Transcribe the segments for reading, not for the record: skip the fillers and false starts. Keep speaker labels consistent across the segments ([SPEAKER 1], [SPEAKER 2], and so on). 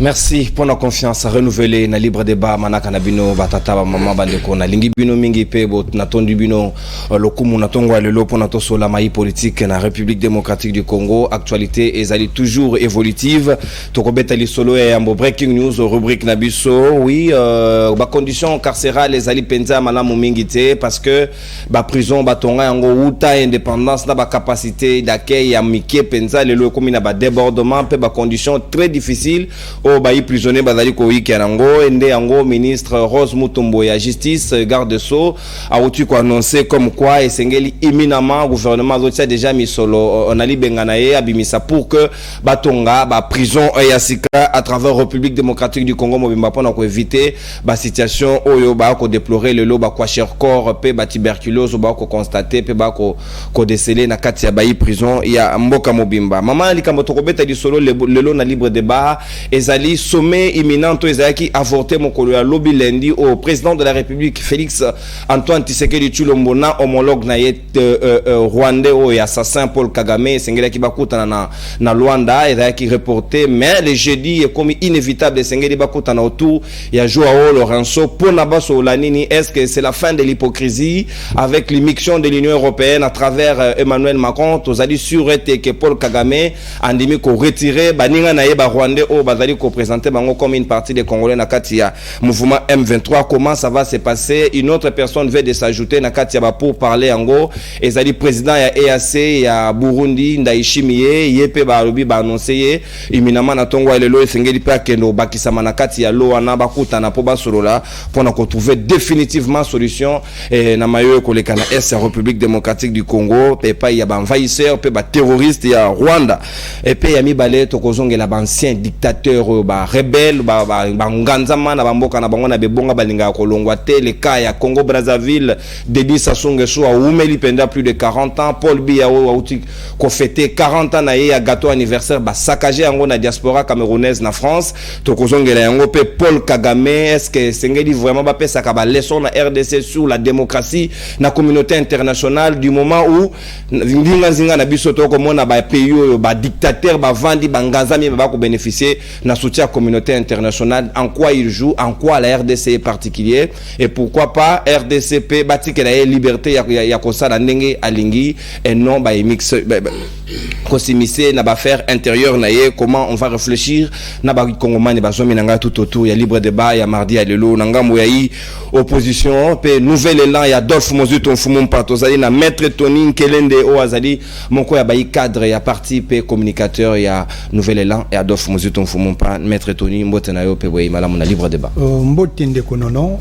[SPEAKER 1] Merci pour la confiance renouvelée na libre débat manaka na bino batata ba mama bandeko na lingi bino mingi pe bo na tondi bino lokumu na tongwa lelo pour na toso la mai politique na République démocratique du Congo. Actualité ezali toujours évolutive tokobeta li solo ya yambo breaking news rubrique na biso. Oui, ba conditions carcérales ezali penza malamu mingi te parce que ba prison ba tonga yango uta indépendance na ba capacité d'accueil ya mike penza lelo komi na ba débordement pe ba conditions très difficiles o bayi prisonnier bazali ko wiki yango ende yango ministre Rose Mutombo ya justice garde sceaux a outu ko annoncer comme quoi esengeli imminemment gouvernement zotia déjà misolo on ali bengana ye abimisa pour que batonga ba prison ya sika à travers République démocratique du Congo mobimba pona ko éviter ba situation oyo ba ko déplorer le lo ba kwa cher corps pe ba tuberculose ba ko constater pe ba ko déceler na kati ya bayi prison ya mboka mobimba mama likambo to ko beta di solo le lo na libre débat ezali sommet imminent to ezaki avorté mokolo ya lobi lundi au président de la République Félix Antoine Tshisekedi Tshilombo na homologue na ye rwandais o assassin Paul Kagame sengela ki bakutana na Luanda ezaki reporté mais le jeudi est comme inévitable sengeli bakutana autour ya Joao Lorenzo pona baso la nini. Est-ce que c'est la fin de l'hypocrisie avec l'immixtion de l'Union européenne à travers Emmanuel Macron tozali surete que Paul Kagame andimi ko retirer baninga na ye ba rwandais o bazali ko présenter bango comme une partie des Congolais na katia mouvement M23. Comment ça va se passer? Une autre personne veut de s'ajouter na katia ba pour parler ango ezali président ya EAC ya Burundi Ndayishimiye yepe ba lobi ba annoncer imminemment na tongo lelo esengeli pa kendo bakisama na katia lo ana bakuta na po basolola pour na ko trouver définitivement solution na mayo ko le kana est République démocratique du Congo pe pa ya ba envahisseur pe ba terroriste ya Rwanda et pe ya mibale to kozongela ba ancien dictateur ba rebelle ba nganzama na bamboka na bango na bebonga balinga kolongwa te le cas ya Congo Brazzaville Denis Sassou Nguesso a umeli pendant plus de 40 ans. Paul Biya outi ko fêter 40 ans na ye ya gâteau anniversaire ba saccagé yango na diaspora camerounaise na France to kozongela yango pe Paul Kagame. Est-ce que sengeli vraiment ba pesa ka ba leçon na RDC sur la démocratie na communauté internationale du moment où zinga na biso to ko mona ba pays ba dictateur ba vandi ba nganzami ba ko bénéficier na soutien communauté internationale? En quoi il joue, en quoi la RDC est particulier et pourquoi pas RDCP bati que la liberté ya kosa na ndenge alingi et non ba mix kosimissé na ba faire intérieur na ye. Comment on va réfléchir na ba kongomani ba zomi nanga tout autour ya libre débat ya mardi ya lelo nanga moyayi opposition pe nouvel élan ya Adolphe Mozuto Mfumu Patozali na maître Tony Kelende o azali moko ya bayi cadre ya parti pe communicateur ya nouvel élan et Adolphe Mozuto Mfumu maître Tony mbote na yo pe boy malamu na libre débat
[SPEAKER 2] mbote ndeko nono.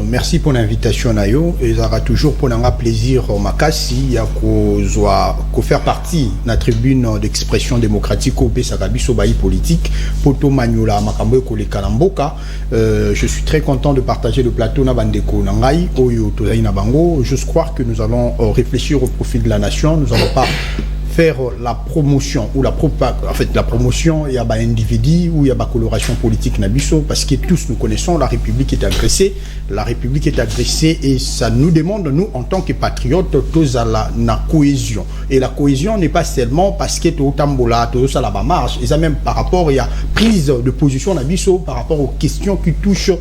[SPEAKER 2] Merci pour l'invitation na yo et ça aura toujours pour nanga plaisir makasi ya ko faire partie na tribune d'expression démocratique au pesa kabiso bayi politique poto manyola makambo ko le kalamboka. Je suis très content de partager le plateau na bandeko nangai oyo tozali na bango. Je crois que nous allons réfléchir au profit de la nation. Nous allons pas faire la promotion ou la promotion il y a ba individu ou il y a ba coloration politique nabiso parce que tous nous connaissons la République est agressée et ça nous demande nous en tant que patriotes tous à la cohésion et la cohésion n'est pas seulement parce que tout tambola tout ça la marche et ça même par rapport il y a prise de position nabiso par rapport aux questions qui touchent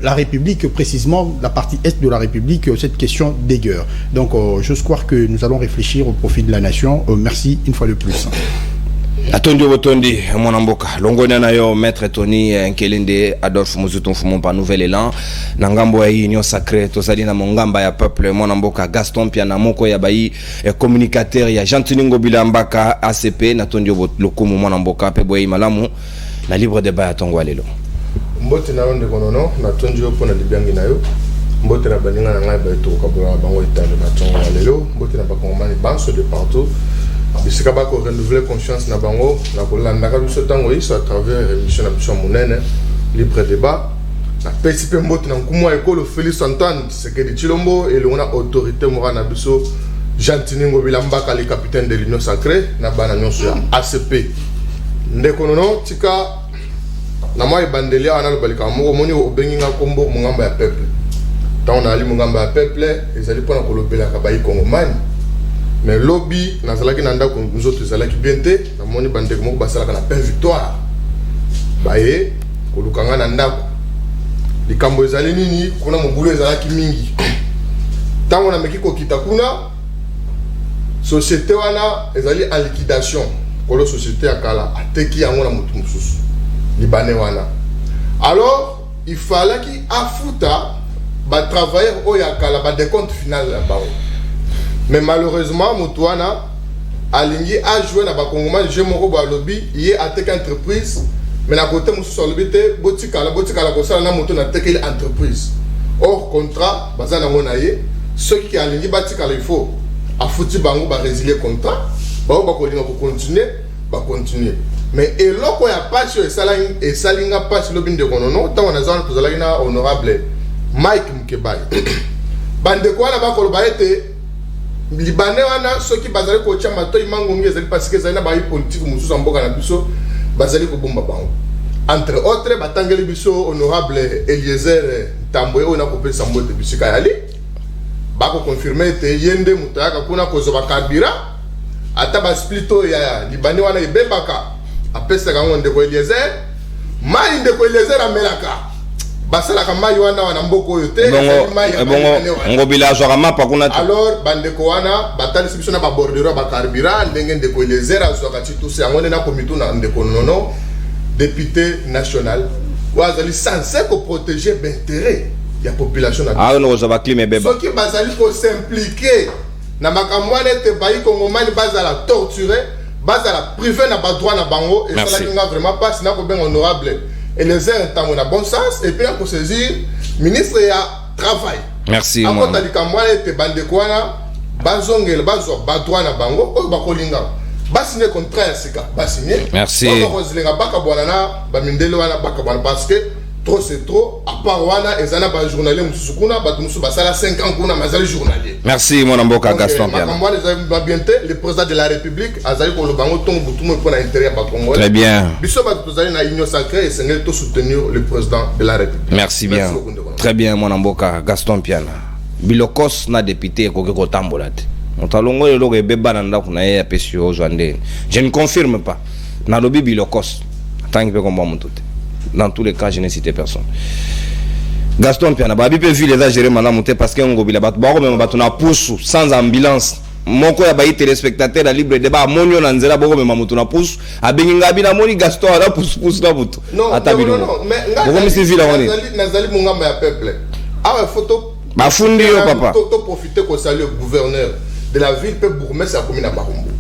[SPEAKER 2] la République précisément la partie est de la République cette question d'aigueur. Donc je crois que nous allons réfléchir au profit de la nation. Merci une fois de plus.
[SPEAKER 1] Atondi Botondi, mon amboka. Longona na yo maître Tony Nkelende Adolphe Mozuto Mfumu pa nouvel élan. Nangambo ya union sacrée tozali na mongamba ya peuple mon amboka Gaston pia na moko ya bayi communicateur ya Jantiningo Bilambaka ACP na tondi lokumu mon amboka pe boyi malamu na libre débat ya tongo lelo.
[SPEAKER 3] Mbote na ronde konono na tondi yo pona libiangi na yo. Mbote na baninga na ngai ba to kabula bango etando na tongo lelo. Mbote na bakongomani banso de partout. Je vais renouveler confiance na bango na kolanda ka biso tango iso à travers émission na biso monene libre débat na PCP mbote na nkumu ekolo Félix Antoine Tshisekedi Tshilombo et l'on a autorité mora na biso Jantiningo Bilambaka le capitaine de l'Union sacrée na bana nyonso ya ACP ndeko nono tika na moi bandelia ana lo balika moko moni obenginga kombo mungamba ya peuple tant on a ali mungamba ya peuple ezali pona kolobela ka bayi kongomani. Mais lobby nazalaki nanda ko nous autres zalaki bienté na moni bande ko basala kana pain victoire baye kolukanga na ndako likambo ezali nini kuna mobulu ezalaki mingi tango na meki kokita kuna société wana ezali en liquidation kolo société ya kala ateki yango na mutu mususu libanais wana. Alors il fallait qu'il afuta ba travailler au yakala ba décompte final là-bas. Mais malheureusement mutu wana alingi a joué na ba kongoma je moko ba lobby yé ateki entreprise mais na côté mususu lobby te botikala ko sala na mutu na teki entreprise. Or contrat bazana ngona yé ceux qui alingi batikala il faut afuti bango ba résilier contrat ba kolinga ko continuer. Mais eloko ya patch et salinga patch lobby de konono tant on a zone tozalaki na honorable Mike Mkebai bande ko na ba koloba ete libanais wana soki bazali ko tia mato imangongi ezali parce que zana ba politique mususu mboka na biso bazali ko bomba bango entre autres batangeli biso honorable Eliezer Tamboye ona ko pesa mbote bisika yali ba ko confirmer te yende mutaka kuna ko zo ba kabira ata ba splito ya libanais wana ibebaka apesa kango ndeko Eliezer mai ndeko Eliezer amelaka basalaka mai wana mboko yote ngobila azwaka mapa kuna. Alors bandeko wana batalisi biso na ba bordero ba carburant ndenge ndeko Eliezer azwaka tituse yango na komito na ndeko nono député national wazali censé ko protéger l'intérêt ya population na
[SPEAKER 1] ah no zo ba climat beba
[SPEAKER 3] soki bazali ko s'impliquer na makambo wana te bayi kongomani bazala torturer bazala privé na ba droit na bango et ça là vraiment pas sinon ko ben honorable et les uns temps na bon sens et puis on saisir ministre ya travail.
[SPEAKER 1] Merci
[SPEAKER 3] mon amota likambo wana te bande kwana bazongela bazo ba droit na bango o ba kolinga ba signer contrat ya sika ba signer.
[SPEAKER 1] Merci
[SPEAKER 3] ko zilenga baka bwana na ba mindele wana baka bwana parce que trop c'est trop à part wana ezana ba journalier mususu kuna ba mususu ba sala 5 ans kuna mazali journalier.
[SPEAKER 1] Merci mon amboka Gaston Piana.
[SPEAKER 3] Moi les bientôt le président de la République azali ko lobango tongo butumo pour l'intérêt ba Congo.
[SPEAKER 1] Très bien.
[SPEAKER 3] Biso ba tozali na union sacrée et c'est to soutenir le président de la République.
[SPEAKER 1] Merci bien. Très bien mon amboka Gaston Piana. Bilokos na député ko ko tambola te. Montalongo le logo beba na ndako na ya pesio ozwande. Je ne confirme pas. Na lobi bilokos. Tant que combat mon tout. Dans tous les cas, je n'ai cité personne. Gaston Piana, babi peut vivre les agérer maintenant parce que on gobila bat baro même batuna pousse sans ambulance. Moko ya bayi téléspectateur la libre débat monyo na nzela baro même mutuna pousse abenga bina moni Gaston ala pousse na butu.
[SPEAKER 3] Non, mais
[SPEAKER 1] boko misi vila woni.
[SPEAKER 3] Nazali mungamba ya peuple. Ah photo
[SPEAKER 1] bafundi yo papa.
[SPEAKER 3] To profiter ko saluer le gouverneur de la ville peut bourgmestre ya commune ya Barumbu.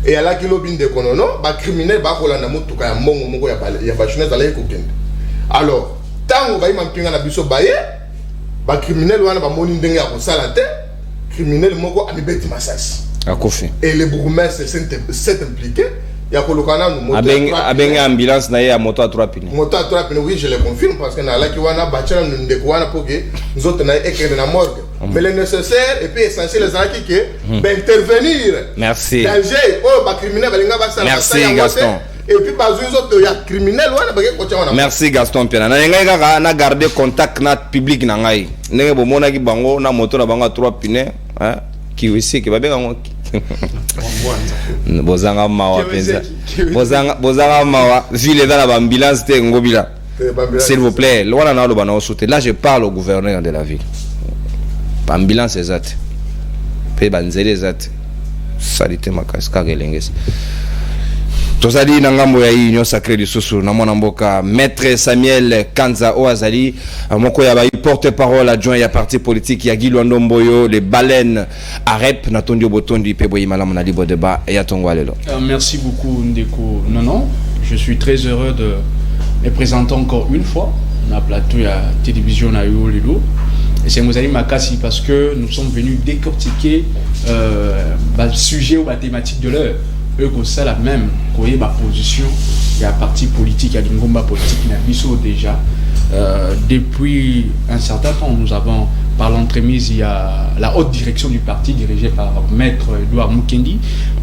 [SPEAKER 3] Et à la kilobine de konono ba criminel ba kolanda mutuka ya mbongo moko ya ba jeunesse ala ekokende. Alors tango ba imampinga na biso baye ba criminel wana ba moni ndenge ya kosala te criminel moko amibeti masasi
[SPEAKER 1] akofi
[SPEAKER 3] et le bourgmestre s'est impliqué ya kolokana no moto
[SPEAKER 1] abenga ambulance na ya moto à 3 pneus
[SPEAKER 3] oui je le confirme parce que na la ki wana ba tchana ndeko wana poke nzoto na ekende na morgue mais le nécessaire et puis essentiel les acquis que d'intervenir.
[SPEAKER 1] Merci.
[SPEAKER 3] Danger oh ba criminel balinga ba sala.
[SPEAKER 1] Merci Gaston.
[SPEAKER 3] Et puis bazu autres ya criminel wana ba ko tchana.
[SPEAKER 1] Merci Gaston Piana. Na ngai kaka na garder contact na public na ngai. Ndenge bo mona ki bango na moto na bango 3 pneus hein ki wisi ki ba benga ngo. Bozanga mawa penza. Bozanga mawa ville dans la ambulance te ngobila. S'il vous plaît, loin na lo bana sauter. Là je parle au gouverneur de la ville. Ambulance ezate pe banzele ezate salite makaska gelengesi tozali na ngambo ya union sacrée du Susu na mwana mboka maître Samuel Kanza Oazali moko ya ba porte-parole adjoint ya parti politique ya Gilwando Mboyo les baleines arep na tondi botondi pe boyi malamu na libre débat et ya tongo lelo.
[SPEAKER 4] Merci beaucoup Ndeko. Non, je suis très heureux de me présenter encore une fois na plateau ya télévision na yo lelo. Et c'est Mouzali Makassi parce que nous sommes venus décortiquer le sujet ou la thématique de l'heure. Eux, comme ça, la même, qu'on ait ma position, il y a un parti politique, il y a une bombe politique, il y a un déjà. Depuis un certain temps, nous avons, par l'entremise, il y a la haute direction du parti dirigée par Maître Edouard Mukendi.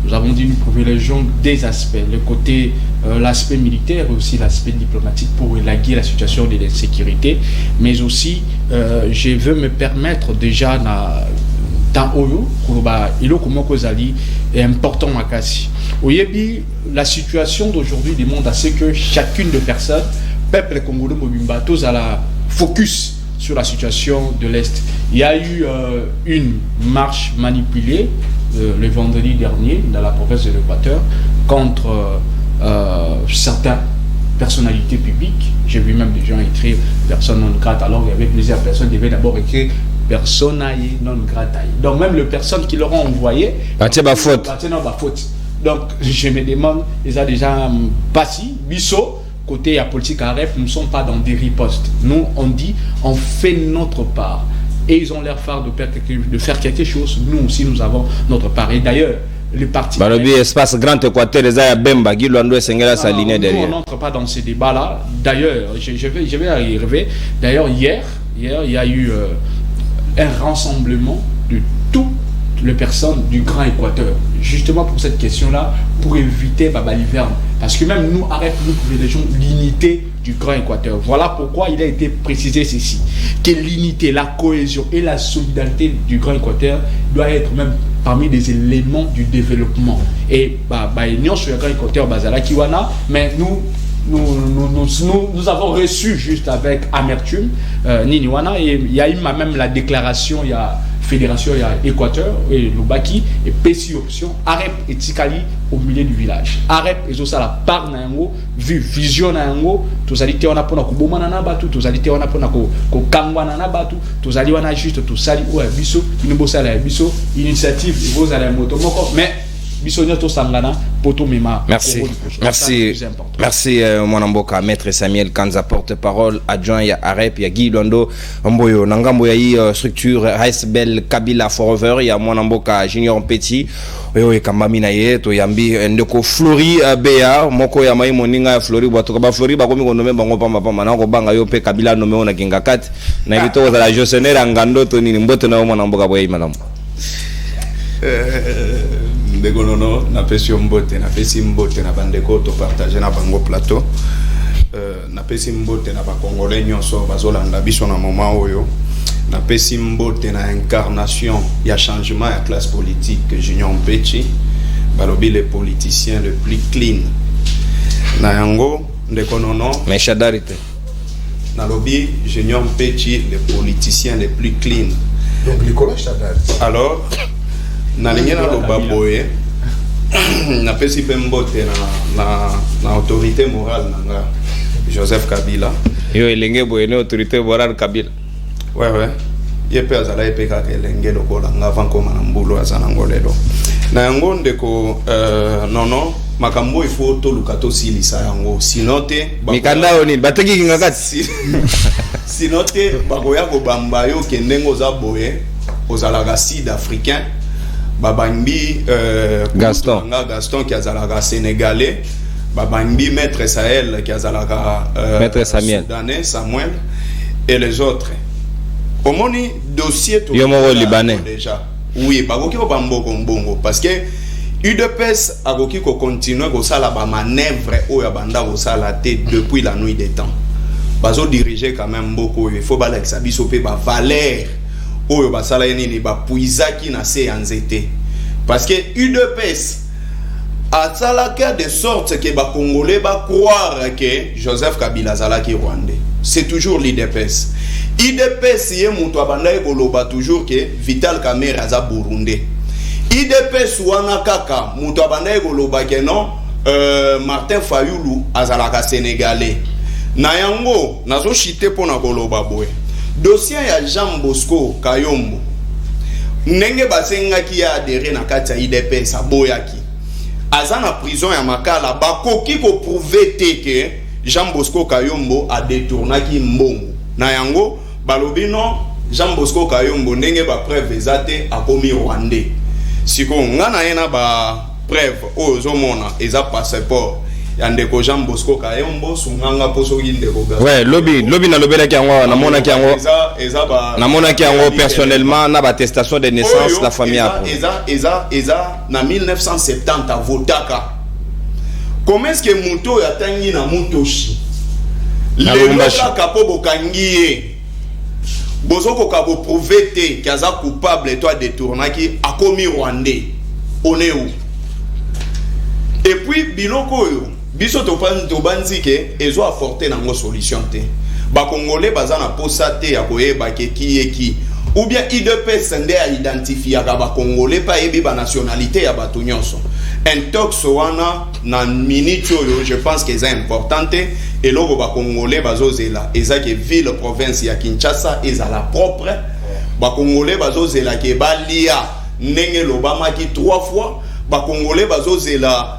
[SPEAKER 4] Nous avons dit nous privilégions des aspects, le côté, l'aspect militaire et aussi l'aspect diplomatique pour élaguer la situation de l'insécurité. Mais aussi, je veux me permettre déjà dans Oyo, est important Makasi. Oyebi, la situation d'aujourd'hui demande à ce que chacune des personnes, peuple congolais Mobimba, tous à la focus sur la situation de l'Est. Il y a eu une marche manipulée le vendredi dernier dans la province de l'Équateur contre certaines personnalités publiques. J'ai vu même des gens écrire personne non grata, alors qu'il y avait plusieurs personnes qui devaient d'abord écrire personae non grata. Donc même les personnes qui leur ont envoyé
[SPEAKER 1] faute.
[SPEAKER 4] Donc je me demande, ils ont déjà passé biso côté à politique arabe, nous ne sommes pas dans des ripostes. Nous on dit on fait notre part et ils ont l'air phare de faire quelque chose. Nous aussi nous avons notre part. Et d'ailleurs les partis
[SPEAKER 1] espace Grand Équateur, les Bemba, Guy Luando Sengela s'aligner derrière.
[SPEAKER 4] On n'entre pas dans ces débats-là. D'ailleurs, je vais y arriver. D'ailleurs, hier, il y a eu un rassemblement de toutes les personnes du Grand Équateur, justement pour cette question-là, pour éviter l'hiverne. Parce que même nous, nous privilégions l'unité du Grand Équateur. Voilà pourquoi il a été précisé ceci, que l'unité, la cohésion et la solidarité du Grand Équateur doit être même parmi les éléments du développement. Et l'union sur le Grand Équateur, mais nous avons reçu juste avec amertume Niniwana, et il y a eu même la déclaration, il y a Fédération, il y a Équateur et Lubaki et Pessi option, Arep et Tikali au milieu du village. Arep et ça la part nango, vu vision nango, tous allez on a pour ko bomana na batu, tous allez on a pour ko kangwana na batu, tous allez on a juste tous sali ou biso, une bossa la biso, initiative vos allez moto moko, mais
[SPEAKER 1] Merci Mwanamboka, maître Samuel Kanza, porte-parole adjoint ya Arep, ya Guy Luando Mboyo, Nangambo ya structure Bell Kabila Forever, ya Mwanamboka Junior Petit, oyo kambami na ye to yambi ndeko Flori Bea, moko ya mai moninga ya Flori batoka ba Flori bakomi konome bango pamba pamba na ko banga yo pe Kabila no meona kinga kat na bito za la Josenera ngando to nini mbote na Mwanamboka boye manam.
[SPEAKER 5] Ndeko nono na pesi mbote na bandeko to partager na bango plateau na pesi mbote na ba congolais nyonso bazolanda biso na moment oyo na pesi mbote na incarnation ya changement ya classe politique Junior Mpechi balobi les politiciens le plus clean na yango ndeko nono
[SPEAKER 1] mais chadarite
[SPEAKER 5] na lobi Junior Mpechi les politiciens les plus clean,
[SPEAKER 3] donc Nicolas Chadar.
[SPEAKER 5] Alors na lingena lo baboye na pesi pembote na autorité morale nanga Joseph Kabila
[SPEAKER 1] yo elenge boye ne autorité morale Kabila
[SPEAKER 5] ouais yepe azala yepe ka elenge lokola nga avant koma na mbulu azana ngolelo na yango ndeko non makambo il faut to lukato silisa yango sinote
[SPEAKER 1] mikanda oni bateki ngakati
[SPEAKER 5] sinote bakoya ko bamba yo kendengo za boye ozalaga sud africain babangbi Gaston qui azalaga sénégalais, babangbi maître Sahel qui azalaga
[SPEAKER 1] maître
[SPEAKER 5] Samuel et les autres. Au moni dossier tout
[SPEAKER 1] libanais
[SPEAKER 5] déjà. Oui, bagoki ko bamboko mbongo parce que UDPS agoki ko continuer ko sala ba manœuvre o ya banda ko sala té depuis la nuit des temps. Bazo diriger quand même beaucoup, il faut bala que ça biso pe ba valeur oyo basala nini ba puizaki na se anzete parce que UDPS asalaka de sorte que ba congolais ba croire que Joseph Kabila zalaki rwandais. C'est toujours l'UDPS. UDPS ye muto abanda ekoloba toujours que Vital Kamerhe aza burundais. UDPS wana kaka muto abanda ekoloba que non Martin Fayulu azalaka sénégalais. Na yango nazo chité pona koloba boy. Dossier ya Jean Bosco Kayombo ndenge basengaki ya adhérer na kati ya IDPS aboyaki aza na prison ya Makala bakoki ko prouver que Jean Bosco Kayombo a détournaki mbongo na yango balobi non Jean Bosco Kayombo ndenge ba preuve ezate akomi rwandais siko ngana yena ba preuve ozomona eza passeport yandeko Jean Bosco Kayombo sunganga poso yindeko
[SPEAKER 1] ouais lobby na lobela ki yango na mona ki yango na mona ki yango personnellement na attestation de naissance la famille
[SPEAKER 5] eza na 1970 votaka comment est-ce que muto yatangi na mutoshi le kaka po bokangiye bozoko ka bo prouver te kaza coupable toi détournaki a commis rwandais on est où? Et puis biloko yo biso to banzi ke ezo apporter nango solution te ba congolais baza na posa te ya koyeba ke ki ou bien IDPS ndé a identifier ka ba congolais pa yebi ba nationalité ya bato nyonso intox wana na minute yo je pense que c'est important et logo ba congolais bazozela eza ke ville province ya Kinshasa ezala propre ba congolais bazozela ke balia ndenge lobama ki 3 fois ba congolais bazozela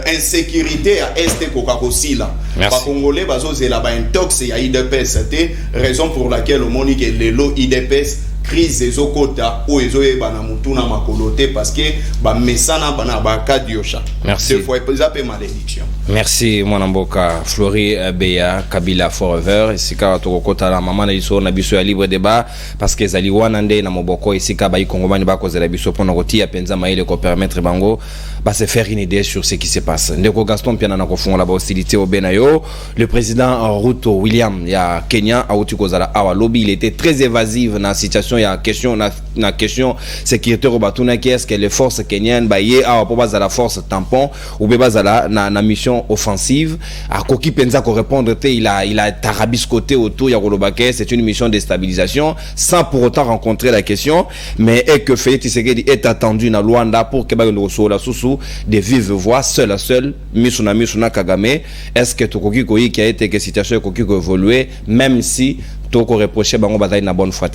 [SPEAKER 5] insécurité à est kokakosila ba congolais bazozela ba intox ya IDPS te raison pour laquelle au monique lelo IDPS crise ezokota o ezoyeba na mutuna makolote parce que ba mesana bana ba kadiosha deux fois pe malédiction.
[SPEAKER 1] Merci mwanamboka Flori Beya Kabila Forever isika tokokota la mama na iso na biso ya libre débat parce que zali wana nde na moboko isika ba ikongomani ba kozela biso pona kotia penza maile ko permettre bango ba se faire une idée sur ce qui se passe. Ndeko Gaston Piana na kofunga ba hostilité au Benayo, le président Ruto William ya Kenya a uti kozala awa lobby, il était très évasif na situation ya question na question sécurité robatuna qui est-ce que les forces kenyanes ba yé awa po bazala force tampon ou be bazala na mission offensive à koki penza ko répondre te il a tarabiscoté autour ya Kolobake, c'est une mission de stabilisation sans pour autant rencontrer la question mais est que Félix Tshisekedi est attendu na Luanda pour que ba so la sous de vive voix seul à seul misuna Kagame. Est-ce que tokoki koyi qui a été que situation koki ko évoluer même si toko reprocher bango bataille na bonne foi?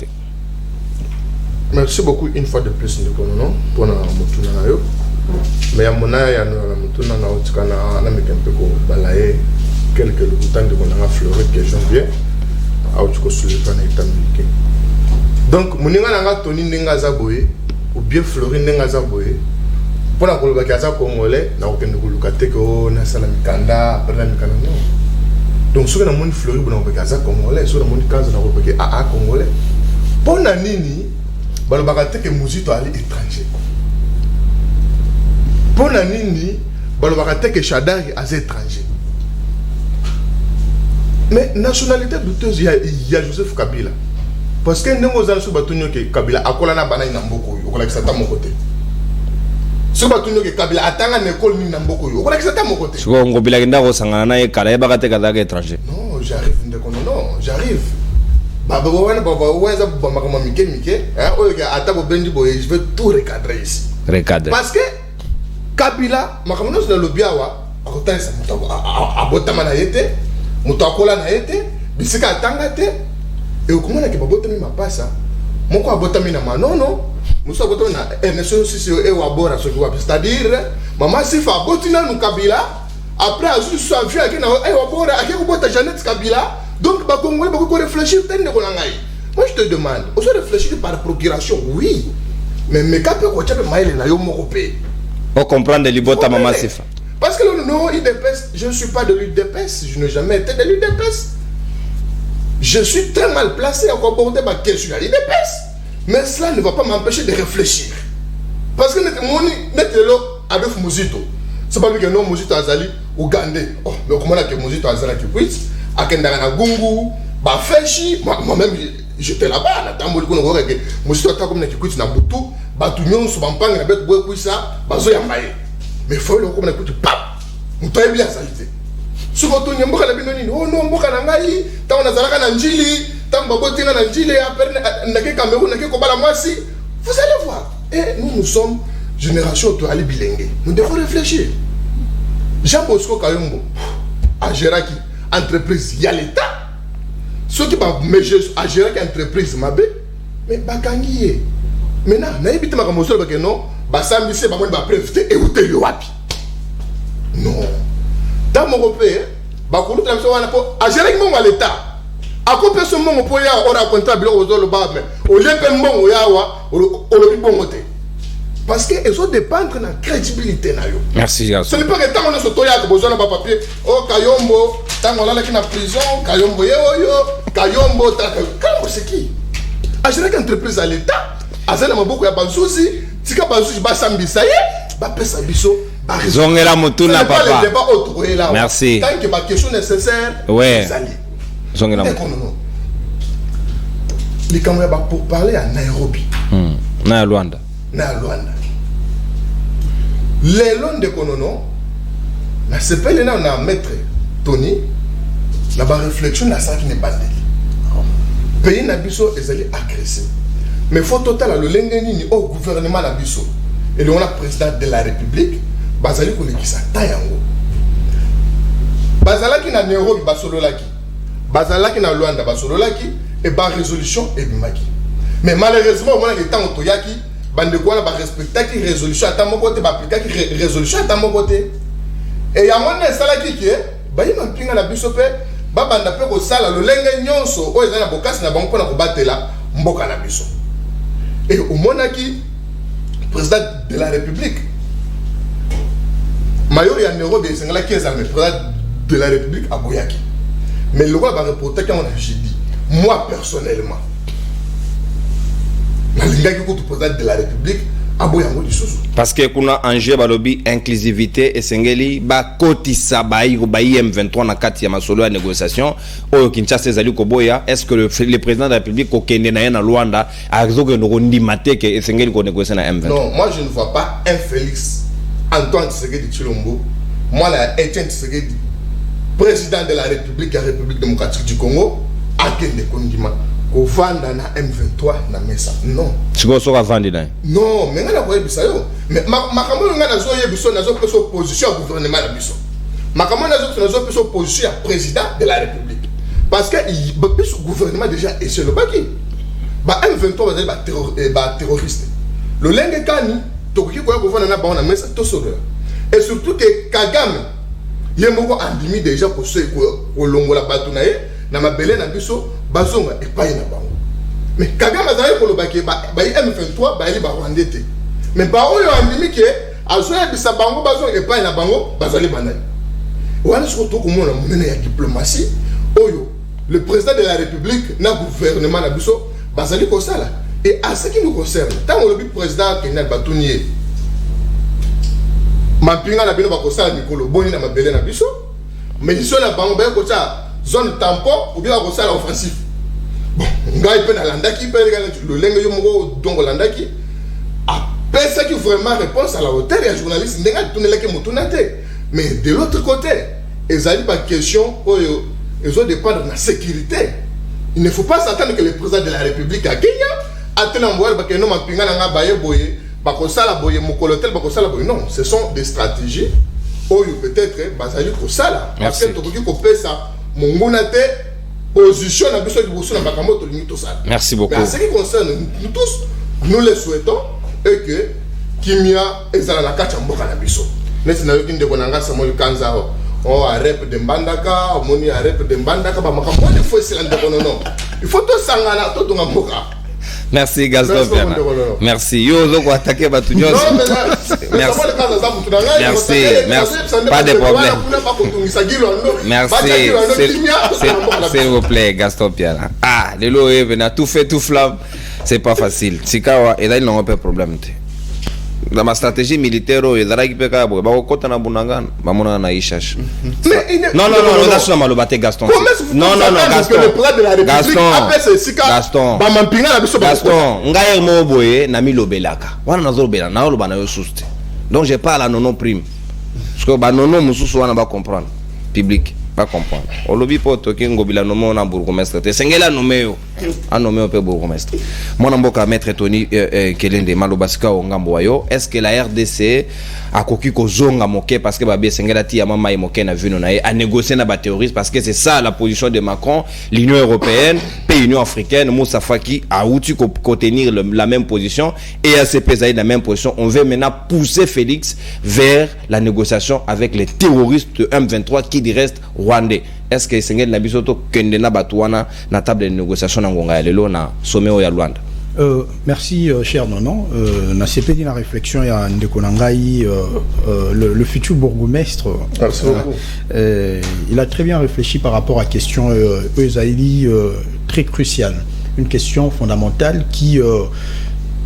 [SPEAKER 3] Merci beaucoup une fois de plus Ndikono pour na mutuna na yo mais ya mona ya na mutuna na otikana na mekempe ko balaye quelques lutans de konanga Floride que janvier a otiko soulever na itamike donc muninga nanga toni ndinga za boye ou bien Floride ndinga za boye pour la colocation congolais na okende koluka te ko na sala mikanda après la mikanda non donc sur na monde Floride na colocation congolais sur na monde kanza na colocation a congolais pour na nini balobaka te ke muzito ali étranger pour na nini balobaka te ke Shadari az étranger mais nationalité douteuse il y a Joseph Kabila parce que ndemo za so batunyo ke Kabila akola na bana ina mboko yo okola kisata mon côté so batunyo ke Kabila atanga na école ni na mboko yo okola kisata mon côté
[SPEAKER 1] so ngobila kinda ko sangana na ye kala ye bakate kaza ka étranger
[SPEAKER 3] non j'arrive Ndikono non j'arrive baba wana baba weza baba kama mike hein oyo ke atabo bendi boye je vais tout recadrer ici parce que Kabila makamono na lobiawa akotasa muto abotama na yete muto akola na yete bisika atanga te et okomona ke babotami mapasa moko abotami na manono muso abotami na NSO sisio e wabora so kwa c'est-à-dire mama sifa abotina nu Kabila après azu so avu aki na e wabora aki kubota Jeannette Kabila donc ba Congolais ba ko réfléchir tende ko ngai moi je te demande on se réfléchir par procuration oui mais kapé ko tchape maile na yo moko pe
[SPEAKER 1] on comprendre libota mama sifa
[SPEAKER 3] parce que non IDPS je ne suis pas de l'UDPS je n'ai jamais été de l'UDPS je suis très mal placé à aborder ma question à l'IDPS mais cela ne va pas m'empêcher de réfléchir parce que notre Adolphe Muzito c'est pas lui que non Muzito azali Ougandais oh mais comment là que Muzito azali qui quit akendaka na gungu ba feshi moi-même j'étais là-bas na tamboli kono ko que Muzito ata comme na qui quit na butu ba tu nyonso bampanga na beto boy kuisa bazo ya maye mais faut le comme na quit pap mutoye bien salite souvent tout nyamboka na bino nini oh non mboka na ngai tango nazalaka na njili tango babotina na njili après na ke Cameroun na ke ko bala mwasi vous allez voir et nous sommes génération to ali bilenge nous devons réfléchir Jean Bosco Kayombo a géré qui entreprise y a l'état ceux qui va meje a géré qui entreprise mabe mais bakangiye maintenant na yebite makamosolo ba que non ba sambise ba mo ba préfet et outé yo wapi non dans mon pays ba ko luta so wana po a géré mo l'état a ko peso mo po ya ora contrat bilo ozolo ba mais o lepe mbongo yawa o lo bibongo te parce que ils ont dépendre na crédibilité na yo.
[SPEAKER 1] Merci garçon.
[SPEAKER 3] Ce n'est pas que tant on se toya que besoin na ba papier oh Kayombo tant on là qui na prison Kayombo yo Kayombo Kayombo c'est qui a géré qu'entreprise à l'état azana maboko ya bansusi tika bansusi ba sambisa ye ba pesa biso ba
[SPEAKER 1] zongela mutuna papa merci
[SPEAKER 3] tant que ba question nécessaire
[SPEAKER 1] ouais zongela
[SPEAKER 3] les camarades pour parler à Nairobi.
[SPEAKER 1] Na Luanda.
[SPEAKER 3] Na Luanda. Les longs de Konono, na sepele na maître Tony, na ba réflexion na ça qui n'est pas dit. Pays na biso ezali agressé. Mais faut total le lengeni ni au gouvernement na biso. Et le on a président de la République, bazali ko lekisa tayango. Bazalaki na Nairobi basololaki. Bazalaki na Luanda basololaki et ba résolution et bimaki. Mais malheureusement on a le temps otoyaki bande quoi ba respectaki résolution ata moko te ba appliquaki résolution ata moko te. Et ya mona salaki ki ba yima mpinga na biso pe ba banda pe ko sala le lenge nyonso o ezana bokasi na bango pona ko batela mboka na biso. Et au monaki président de la République Mayo ya Nairobi sengala 15 ans mais président de la République à Boyaki. Mais le roi va reporter quand on a dit moi personnellement président de la République à Boyango du Sousou.
[SPEAKER 1] Parce que kuna enjeu balobi inclusivité et sengeli ba kotisa ba M23 na kati ya masolo ya négociation oyo Kinshasa ezali ko boya. Est-ce que le président de la République ko kende na Luanda a zoke no ndimate ke sengeli ko négocier na M23?
[SPEAKER 3] Non, moi je ne vois pas un Félix Antoine Tshisekedi Tshilombo, moi là Etienne Tshisekedi président de la République démocratique du Congo a kende kondima ko vanda na M23 na mesa. Non.
[SPEAKER 1] Siko so ka vandi na.
[SPEAKER 3] Non, mais ngana ko yebisa yo. Mais makambo ngana zo yebiso na zo peso opposition au gouvernement na biso. Makambo na zo peso opposition au président de la République. Parce que le gouvernement déjà est sur le baki. Ba M23 ba terroriste. Le lenge kani tokoki ko ko vanda na ba na mesa to solo. Et surtout que Kagame yemoko andimi déjà ko so ko longola batu na ye na mabele na biso bazonga epai na bango. Mais Kagame azali ko lobaki ba M23 ba eli ba rwandete. Mais ba oyo andimi ke azoya bisa bango bazonga epai na bango bazali banani. Wana surtout ko mona monene ya diplomatie oyo le président de la République na gouvernement na biso bazali ko sala. Et à ce qui nous concerne, tant que le président Kenal Batounier Mampinga na bino bakosala mikolo boni na mabele na biso mais iso na bango ba ko ta zone tampon ou bien bakosala offensif. Bon, ngai pe na landaki pe le lenge yo moko dongo landaki a pesa qui vraiment réponse à la hauteur ya journaliste ndenga tuneleke mutunate. Mais de l'autre côté, ezali ba question oyo ezo dépendre de la sécurité. Il ne faut pas s'attendre que le président de la République à Kenya atena mboya ba keno Mampinga na nga baye boye. Non, ce sont des stratégies où peut-être basali ko sala parce que tokoki ko pesa mongonate position na biso liboso na makambo to limito sala.
[SPEAKER 1] Merci beaucoup.
[SPEAKER 3] En ce qui concerne nous tous, nous le souhaitons et que kimia ezala na kati mboka na biso. Nesi na yoki ndeko nanga Samuel Kanza o a rep de Mbandaka, o moni a rep de Mbandaka ba makambo de fo sila ndeko non. Il faut to sangana to donga mboka.
[SPEAKER 1] Merci Gaston Bernard. Merci. Yo zo ko attaquer Batunyos. Merci. Merci. Pas de problème. Merci. S'il vous plaît Gaston Bernard. Ah, le lo est venu tout fait tout flamme. C'est pas facile. Sikawa et là il n'a pas de problème. Dans ma stratégie militaire, il y a des gens qui ont côté na bunangana, bamona na ishash. Non, that's not malobate Gaston. Non, Gaston. Gaston, ngaye mo boye na milobelaka. Wana nazobela na lo bana yo suste. Donc je parle à nono prime. Parce que ba nono mususu wana ba comprendre. Public pas comprendre. Olobi poto kingobila nomo na bourgmestre. Te sengela nomeo. A nomeo pe bourgmestre. Mon mboka maître Tony Kelende malobasika o ngambo wayo. Est-ce que la RDC a koki ko zonga moke parce que ba be sengela ti ya mama moke na vino na a négocier na ba terroriste parce que c'est ça la position de Macron, l'Union européenne, pays Union africaine, Moussa Faki a outil ko tenir la même position et ACP Zaï la même position. On veut maintenant pousser Félix vers la négociation avec les terroristes de M23 qui reste rwandais. Est-ce que Sengel Nabisoto Kendena Batouana na table de négociation na Ngonga Lelo na sommet ya Luanda?
[SPEAKER 2] Merci cher Nonon. Na CP la réflexion ya Ndekonangai le futur bourgmestre. Il a très bien réfléchi par rapport à la question Eusaïli très cruciale, une question fondamentale qui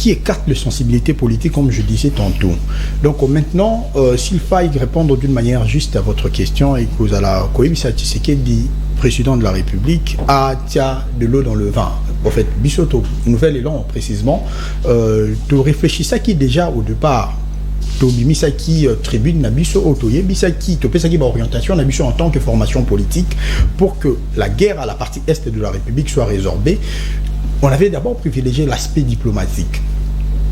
[SPEAKER 2] écarte les sensibilités politiques, comme je disais tantôt. Donc maintenant, s'il faille répondre d'une manière juste à votre question, et que vous allez Tshisekedi, président de la République, a de l'eau dans le vin. En fait, Bissoto, nouvel élan précisément, tu réfléchis à qui déjà au départ, tu as qui tribune, tu as orientation en tant que formation politique pour que la guerre à la partie est de la République soit résorbée. On avait d'abord privilégié l'aspect diplomatique.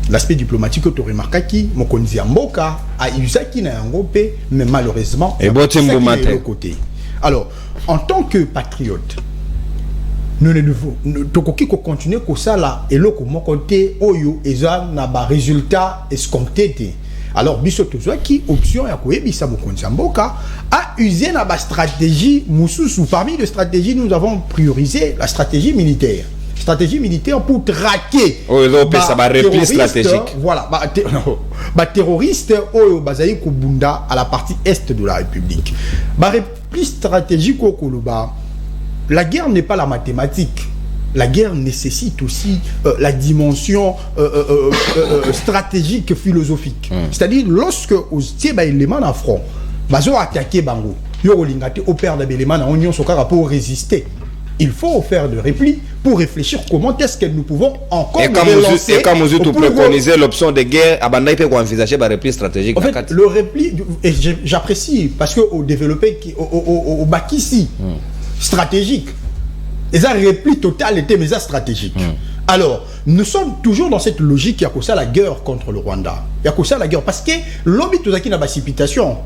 [SPEAKER 2] L'aspect diplomatique que tu remarques qui, mon konzi Mboka, a usaki na Ngopé, mais malheureusement,
[SPEAKER 1] et bon, c'est de
[SPEAKER 2] côté. Alors, en tant que patriote, nous ne devons continuer comme ça là et là comme côté oyo et ça n'a pas résultat escompté. Alors biso qui option ya koyebisa mokonzi Mboka a usé na ba stratégie mususu. Parmi les stratégies, nous avons priorisé la stratégie militaire. Stratégie militaire pour traquer
[SPEAKER 1] ça va repli stratégique.
[SPEAKER 2] Voilà, terroriste oyo bazali ko bunda à la partie est de la République. Ba repli stratégique ko koloba. La guerre n'est pas la mathématique. La guerre nécessite aussi la dimension stratégique, philosophique. C'est-à-dire, lorsque vous avez des éléments dans le front, vous avez attaqué Bango, vous avez opéré des éléments dans l'Union pour résister. Il faut faire de repli pour réfléchir comment est-ce que nous pouvons encore relancer.
[SPEAKER 1] Et quand vous préconisez l'option de guerre, Abanda peut envisager un repli stratégique.
[SPEAKER 2] En fait, le repli, et j'apprécie, parce qu'au développé, au Bakissi, stratégique. Et ça repli total était mais ça stratégique. Alors, nous sommes toujours dans cette logique qui a causé la guerre contre le Rwanda. Il y a causé la guerre parce que l'objet tout ça qui n'a pas précipitation.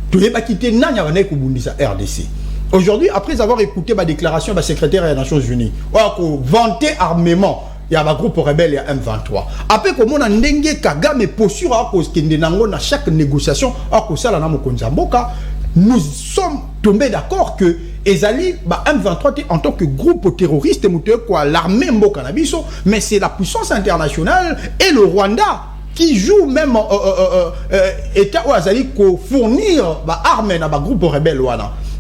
[SPEAKER 2] Tout n'est pas quitté n'anya RDC. Aujourd'hui, après avoir écouté ma déclaration du secrétaire des Nations Unies, on a vanté armement. Il y a un groupe rebelle, il y a M23. Après, comme on a ndenge Kagame posture à cause qu'il y a dans chaque négociation à cause de la Mokonzi Mboka, nous sommes tombés d'accord que Ezali, M23 en tant que groupe terroriste, l'armée Mboka Nabiso, mais c'est la puissance internationale et le Rwanda qui joue même État où Ezali pour fournir armes à groupe rebelle.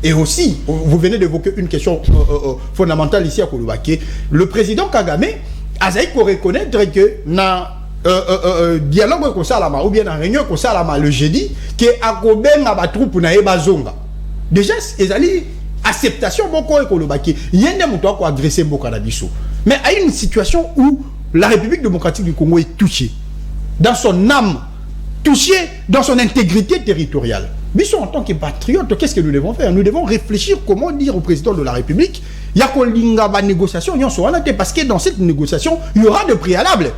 [SPEAKER 2] Et aussi, vous venez d'évoquer une question fondamentale ici à Kolobake. Le président Kagame a pour reconnaître que dans dialogue comme ça ou bien dans réunion comme ça le jeudi, que Akoben a troupe na ebazonga. Déjà, Ezali acceptation beaucoup et Kolobake. Il y a des gens qui ont agressé Mboka Nabiso. Mais il y a une situation où la République démocratique du Congo est touchée dans son âme, touchée dans son intégrité territoriale. Biso en tant que patriote, qu'est-ce que nous devons faire? Nous devons réfléchir comment dire au président de la République, il y a une négociation, parce que dans cette négociation, il y aura des préalables.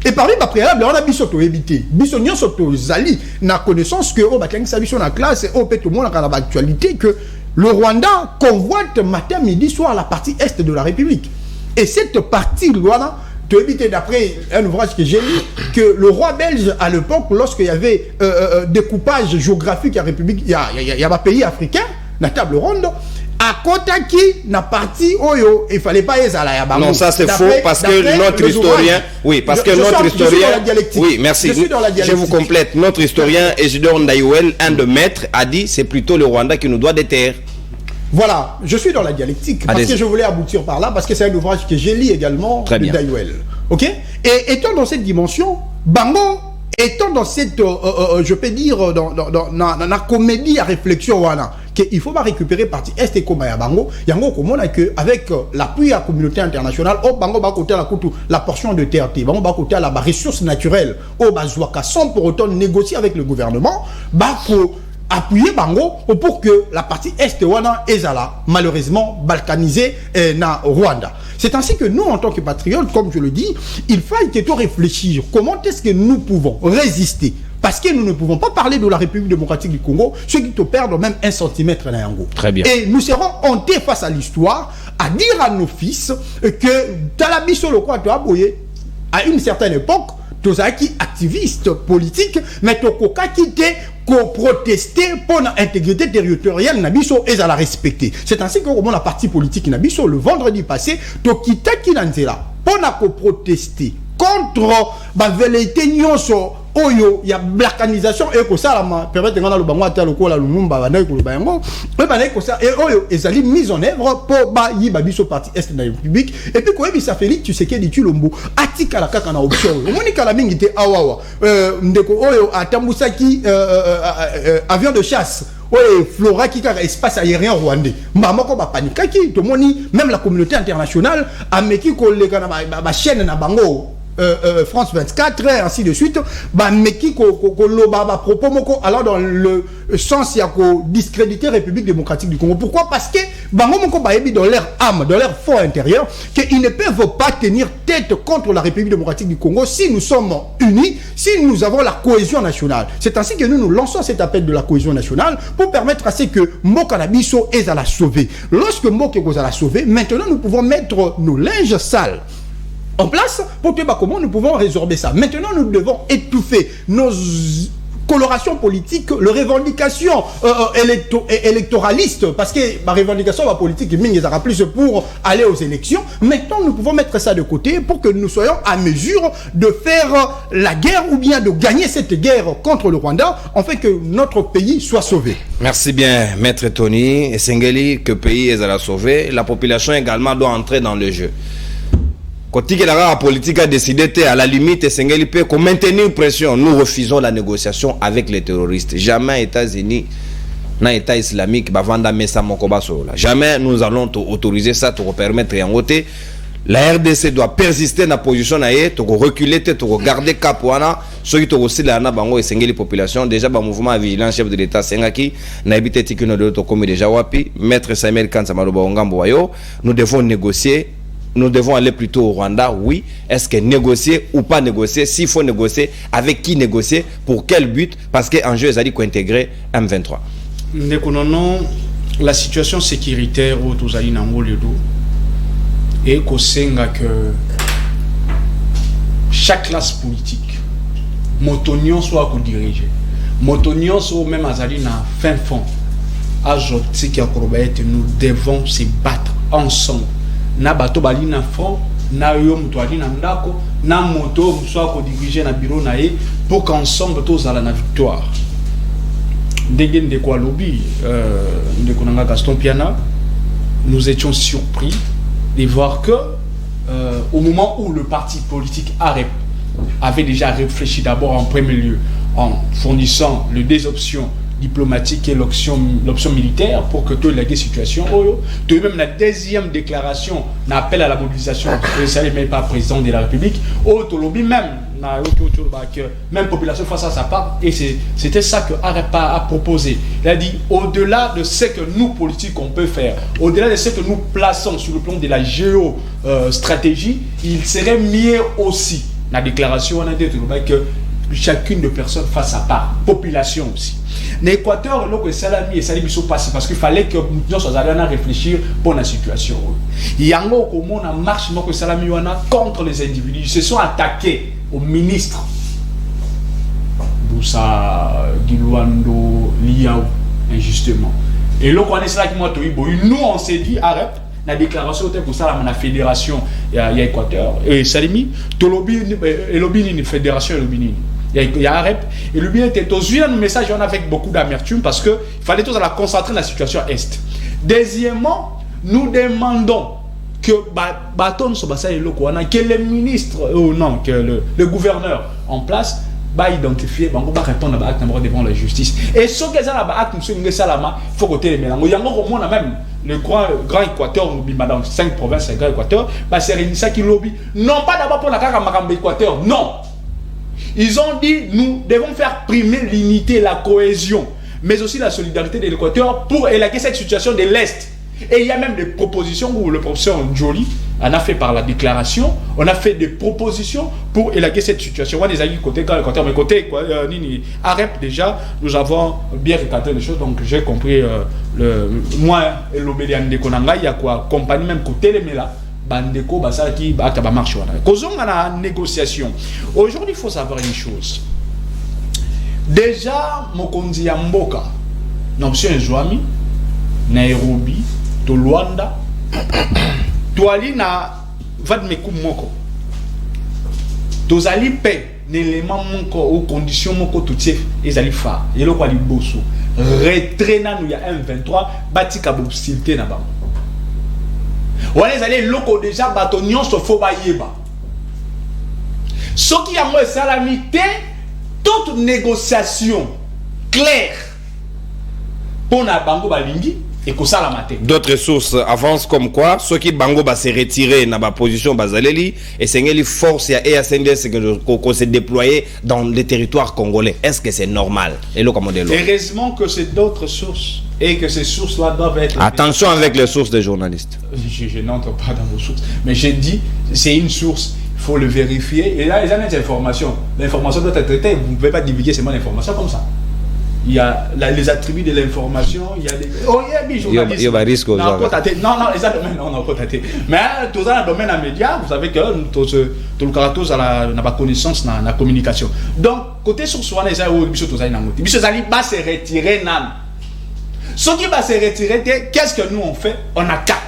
[SPEAKER 2] Et parmi les préalables, on a bisoto évité. Bisonio soto zali na connaissance que au bakangi sabiso na classe au tout le monde dans l'actualité que le Rwanda convoite matin midi soir la partie est de la République. Et cette partie Rwanda, tu éviter d'après un ouvrage que j'ai lu que le roi belge à l'époque, lorsqu'il y avait découpage géographique à la République, il y a un pays africain, la table ronde, à Kotaki, na partie Oyo, il fallait pas y aller à
[SPEAKER 1] non, ça c'est faux parce que notre historien, oui, parce que notre historien, oui, merci, je vous complète, notre historien Isidore Ndayouel, un de maîtres, a dit c'est plutôt le Rwanda qui nous doit des terres.
[SPEAKER 2] Voilà, je suis dans la dialectique parce que je voulais aboutir par là, parce que c'est un ouvrage que j'ai lu également de Ndayouel. Ok? Et étant dans cette dimension, Bango, étant dans cette, je peux dire, dans la comédie à réflexion, voilà, qu'il faut pas récupérer partie Est et comme à Bango, il y a un comment avec l'appui à la communauté internationale, au Bango, va côté la portion de terre, Bango, va côté la ressource naturelle, au Bazouaka, sans pour autant négocier avec le gouvernement, appuyer Bango pour que la partie Est wana ezala malheureusement balkanisée na Rwanda. C'est ainsi que nous, en tant que patriotes, comme je le dis, il faut réfléchir comment est-ce que nous pouvons résister. Parce que nous ne pouvons pas parler de la République démocratique du Congo, ceux qui te perdent même 1 centimètre dans Yango.
[SPEAKER 1] Très bien.
[SPEAKER 2] Et nous serons hontés face à l'histoire, à dire à nos fils que Talabiso le quoi à une certaine époque, qui activiste politique, mais Tokoka qui était protester pour l'intégrité territoriale Nabiso et à la respecter. C'est ainsi que la partie politique Nabiso le vendredi passé, Tokita qui n'en là pour protester contre la velléité oyo ya blackanisation et que ça la permettre ngana lo bango ata lokola lumumba bana ko bango mais bana ko ça et oyo ezali mise en œuvre pour ba yiba biso parti est de la République et puis ko ça Félix Tshisekedi Tshilombo atika la kaka na option monika la mingi te awawa ndeko oyo atambusaki avion de chasse ouais Flora qui a espace aérien rwandais maman ko ba panika ki to moni même la communauté internationale a meki ko le kana ba chaîne na bango France 24 et ainsi de suite ba meki ko loba ba propos moko alors dans le sens ya ko discréditer République démocratique du Congo. Pourquoi? Parce que bango moko ba yebi dans leur âme, dans leur fond intérieur que ils ne peuvent pas tenir tête contre la République démocratique du Congo si nous sommes unis, si nous avons la cohésion nationale. C'est ainsi que nous lançons cet appel de la cohésion nationale pour permettre à ce que Mboka na biso est à la sauver. Lorsque Mboka est à la sauver, maintenant nous pouvons mettre nos linges sales en place pour voir comment nous pouvons résorber ça. Maintenant, nous devons étouffer nos colorations politiques, les revendications électoralistes, parce que ma revendication politique est plus pour aller aux élections. Maintenant, nous pouvons mettre ça de côté pour que nous soyons à mesure de faire la guerre ou bien de gagner cette guerre contre le Rwanda, en fait que notre pays soit sauvé.
[SPEAKER 1] Merci bien, Maître Tony. Et Sengeli, que le pays est à la sauver. La population également doit entrer dans le jeu. Quand la politique a décidé, à la limite, Sengeli peut maintenir une pression. Nous refusons la négociation avec les terroristes. Jamais États-Unis, dans l'État islamique, jamais nous allons autoriser ça, pour permettre en côté. La RDC doit persister dans la position, pour reculer, pour garder cap. Ceux qui ont aussi la bango et Sengeli population, déjà, le mouvement vigilant chef de l'État, Sengaki, n'a habité Tikino de l'autocommune déjà wapi, Maître Samuel Kansamaloba Ongambo, nous devons négocier. Nous devons aller plutôt au Rwanda, oui. Est-ce que négocier ou pas négocier? S'il faut négocier, avec qui négocier? Pour quel but? Parce qu'en jeu, ils ont dit qu'intégrer M23.
[SPEAKER 4] La situation sécuritaire au Touzali Nangoledo est qu'au Senga que chaque classe politique, Motonion soit co-dirigé, Motonion soit même Azali na fin fond, nous devons se battre ensemble. Na bato bali na front na yo muto ali na ndako na moto soit ko diriger na bureau na ye pour qu'ensemble tous ala na victoire. Ndenge de quoi lobby ndeko nanga Gaston Piana, nous étions surpris de voir que au moment où le parti politique AREP avait déjà réfléchi d'abord en premier lieu en fournissant les deux options diplomatique et l'option militaire pour que tu aies la situation. Tu même la deuxième déclaration n'appelle à la mobilisation, ça n'est même pas président de la République. Tu lobby même population face à sa part. Et c'était ça que Arepa a proposé. Il a dit au-delà de ce que nous politiques on peut faire, au-delà de ce que nous plaçons sur le plan de la géostratégie, il serait mieux aussi. La déclaration on a dit que chacune de personnes fasse sa part, population aussi. L'Équateur, le salami et salami sont passés parce qu'il fallait que nous soyons allés réfléchir pour la situation. Il y a un comment on marche salami contre les individus. Ils se sont attaqués au ministre Boussa Giluando Liao injustement. Et là on est là qui m'a dit nous on s'est dit arrête la déclaration pour ça la fédération il y a Équateur et Salimi to lobby et lobby une fédération lobby il y a AREP et le bien était aux un message on avec beaucoup d'amertume parce que il fallait tous à la concentrer dans la situation est. Deuxièmement, nous demandons que bâton que le ministre non que le gouverneur en place va identifier va répondre à l'acte devant la justice et ce que ça là acte monsieur Salama faut côté les mélanges il y a encore même le grand Équateur lobby dans 5 provinces le grand Équateur c'est ça qui lobby non pas d'abord pour la carte Équateur non. Ils ont dit nous devons faire primer l'unité, la cohésion, mais aussi la solidarité de l'Équateur pour élaguer cette situation de l'Est. Et il y a même des propositions où le professeur Njoli en a fait par la déclaration, on a fait des propositions pour élaguer cette situation. Moi, des amis côté Équateur, mais côté AREP déjà, nous avons bien recadré les choses, donc j'ai compris moi et l'Obélian de Konanga, il y a quoi, compagnie même côté les Mela. Bandeko basaki ba marche wana kozonga na négociation. Aujourd'hui il faut savoir une chose. Déjà mokonzi ya mboka na option Zwami Nairobi to Luanda toali na vadmeku moko tozali pe l'élément ou condition moko tout ils allaient faire et le quoi les bosso retraînant il y a un 23 bâti ka hostilité na ba on les allait loko déjà batonion se faut ba yeba ce qui a moi salamité toute négociation claire pour na bango balingi et que ça la matin.
[SPEAKER 1] D'autres sources avancent comme quoi ceux qui bango va se retirer dans la position bazaleli et c'est une force et ASNDS qu'on s'est déployé dans les territoires congolais. Est-ce que c'est normal? Et là comment dire?
[SPEAKER 4] Heureusement que c'est d'autres sources et que ces sources-là doivent être.
[SPEAKER 1] Attention avec les sources des journalistes.
[SPEAKER 4] Je n'entre pas dans vos sources, mais j'ai dit c'est une source. Il faut le vérifier et là ils ont des informations. L'information doit être traitée. Vous ne pouvez pas divulguer seulement l'information comme ça. Il y a les attributs de l'information, il y a des... Oh, il y a des journalistes.
[SPEAKER 1] Il y a des risques.
[SPEAKER 4] Non, les domaine, non, mais tout ça, dans le domaine des médias, vous savez que tout le caractère n'a pas connaissance dans la communication. Donc, côté sur soi, les gens ont dit que les gens vont se retirer. Ce qui va se retirer, qu'est-ce que nous on fait? On attaque.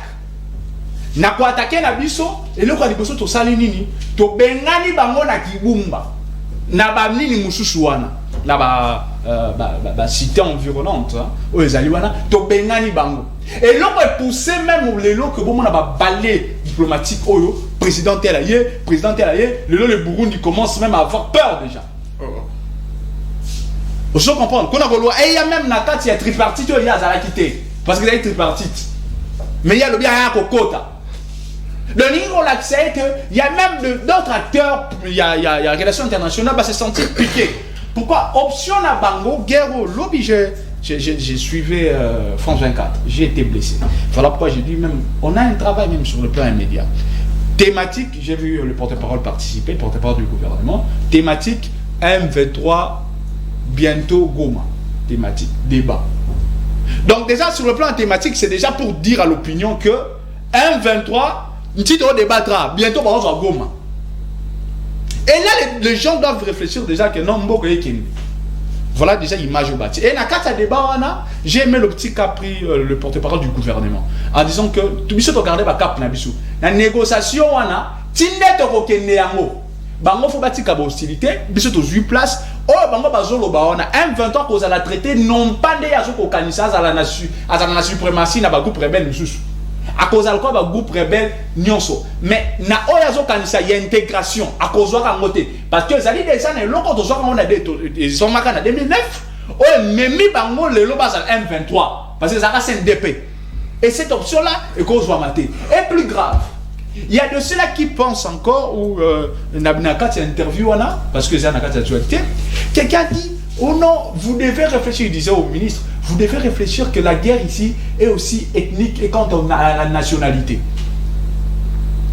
[SPEAKER 4] Na ko attaquer na biso et le ko liboso to sali nini to bengani bango na kibumba na ba nini mususu wana na ba cité environnante o ezali wana to bengani bango et l'on va pousser même les lots que bon on a ba balai diplomatique oyo président tel aye le Burundi commence même à avoir peur déjà. Vous faut comprendre qu'on a vouloir et il y a même na carte il y a tripartite il y a za quitté parce que il y a tripartite mais il y a le bien à kokota. Le niveau l'accès qu'il y a même d'autres acteurs, il y a relations internationales, va se sentir piqué. Pourquoi? Option à Bango, guerre au lobby, j'ai suivi France 24, j'ai été blessé. Voilà pourquoi j'ai dit même, on a un travail même sur le plan immédiat. Thématique, j'ai vu le porte-parole participer, le porte-parole du gouvernement. Thématique, M23, bientôt Goma. Thématique, débat. Donc déjà sur le plan thématique, c'est déjà pour dire à l'opinion que M23, on débattra bientôt par exemple à Goma. Et là, les gens doivent réfléchir déjà que non, voilà déjà l'image au bâti. Et dans le débat, j'ai aimé le petit qu'a pris le porte-parole du gouvernement en disant que tout le monde regarde la cap na biso. La négociation, tinde to kokende yango. Bango faut bâtir la hostilité, biso to 8 places. Oh, bango bazolo ba on a M23 qu'on a traité non pas des azoko kanisa à la suprématie na ba groupe rebelle mususu. À cause de quoi le groupe rebelle nyonso mais na oyazo kanisa y a intégration à cause de la moté parce que ça dit des années loko to zo on a des ils sont marqués en 2009 oh memi bango le loba za M23 parce que ça reste un DP et cette option là est cause va mater et plus grave il y a de ceux-là qui pensent encore ou Nabinaka c'est interview là parce que c'est Nabinaka c'est actualité quelqu'un dit oh non vous devez réfléchir il disait au ministre vous devez réfléchir que la guerre ici est aussi ethnique et quand on a la nationalité.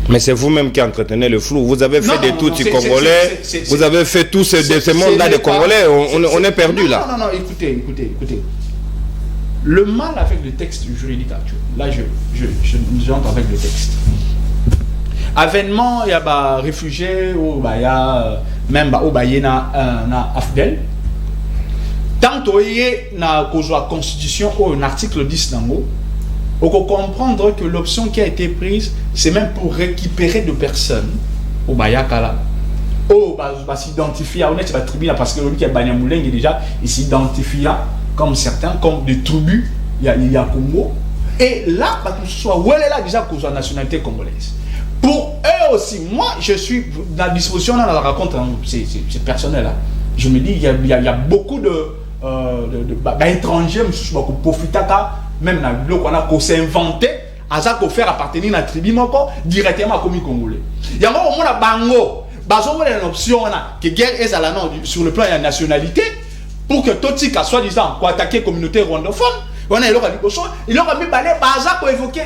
[SPEAKER 1] Mais c'est vous-même qui entretenez le flou. Vous avez fait des tout-petits Congolais. Vous avez fait tous ces mondes-là des Congolais. On est perdu là.
[SPEAKER 4] Non, écoutez. Le mal avec le texte juridique actuel. Là, j'entre avec le texte. Avènement, il y a des réfugiés, il y a même na Afdel. Tant qu'il y a la Constitution ou un article 10 nango, on peut comprendre que l'option qui a été prise, c'est même pour récupérer de personnes au Bayakala. Oh, bah s'identifier, on est sur la tribu parce que le qui a Banyamouling déjà, il s'identifie comme certains, comme des tribus, il y a Congo. Et là, bah, que ce soit où elle est là déjà pour la nationalité congolaise. Pour eux aussi, moi je suis dans la disposition, là, dans la raconte, hein, c'est personnel. Là. Je me dis, il y a beaucoup d'étrangers qui profitent même dans le s'inventer à ça qu'on fait appartenir à la tribu directement comme congolais. Il y a un moment bango, une option que guerre est sur le plan de la nationalité pour que Totika soit disant pour attaquer la communauté rwandophone. Il aura mis balai pour évoquer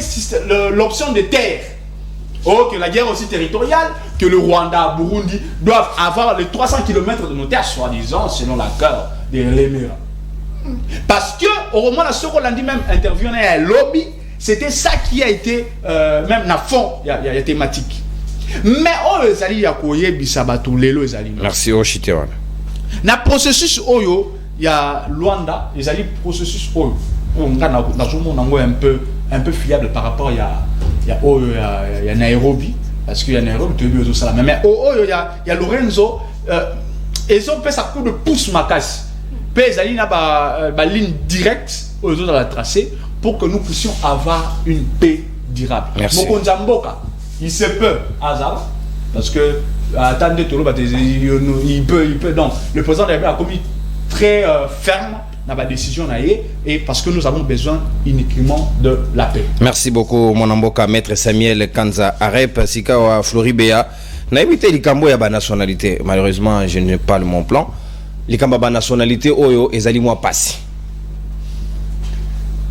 [SPEAKER 4] l'option de terre. Oh, que la guerre aussi territoriale, que le Rwanda, Burundi doivent avoir les 300 km de nos terres, soi-disant, selon l'accord des Lémira. Parce que, au moment où on a dit même interview, un lobby, c'était ça qui a été, même dans le fond, il y a thématique. Mais, oh, les alliés, il y a Koye, Bissabatou, Lelo, les alliés.
[SPEAKER 1] Merci, Oshitewan.
[SPEAKER 4] Dans le processus, il y a Luanda, les alliés, processus, on a un peu fiable par rapport il y a Nairobi parce qu'il y a Nairobi mais il y a Lorenzo ils ont fait ça coup de pouce makasi. Ils ont une ligne directe aux autres à la tracée pour que nous puissions avoir une paix durable.
[SPEAKER 1] Merci.
[SPEAKER 4] Il se peut, hasard, parce que attendez, il peut. Donc, le président de la République a commis très ferme dans la décision et parce que nous avons besoin uniquement de la paix.
[SPEAKER 1] Merci beaucoup, mon amboka, maître Samuel Kanza Arep, Sikawa Floribea. Na évité likambo ya ba nationalité. Malheureusement, je n'ai pas mon plan. Likamba ba nationalité oyo ezali moi passé.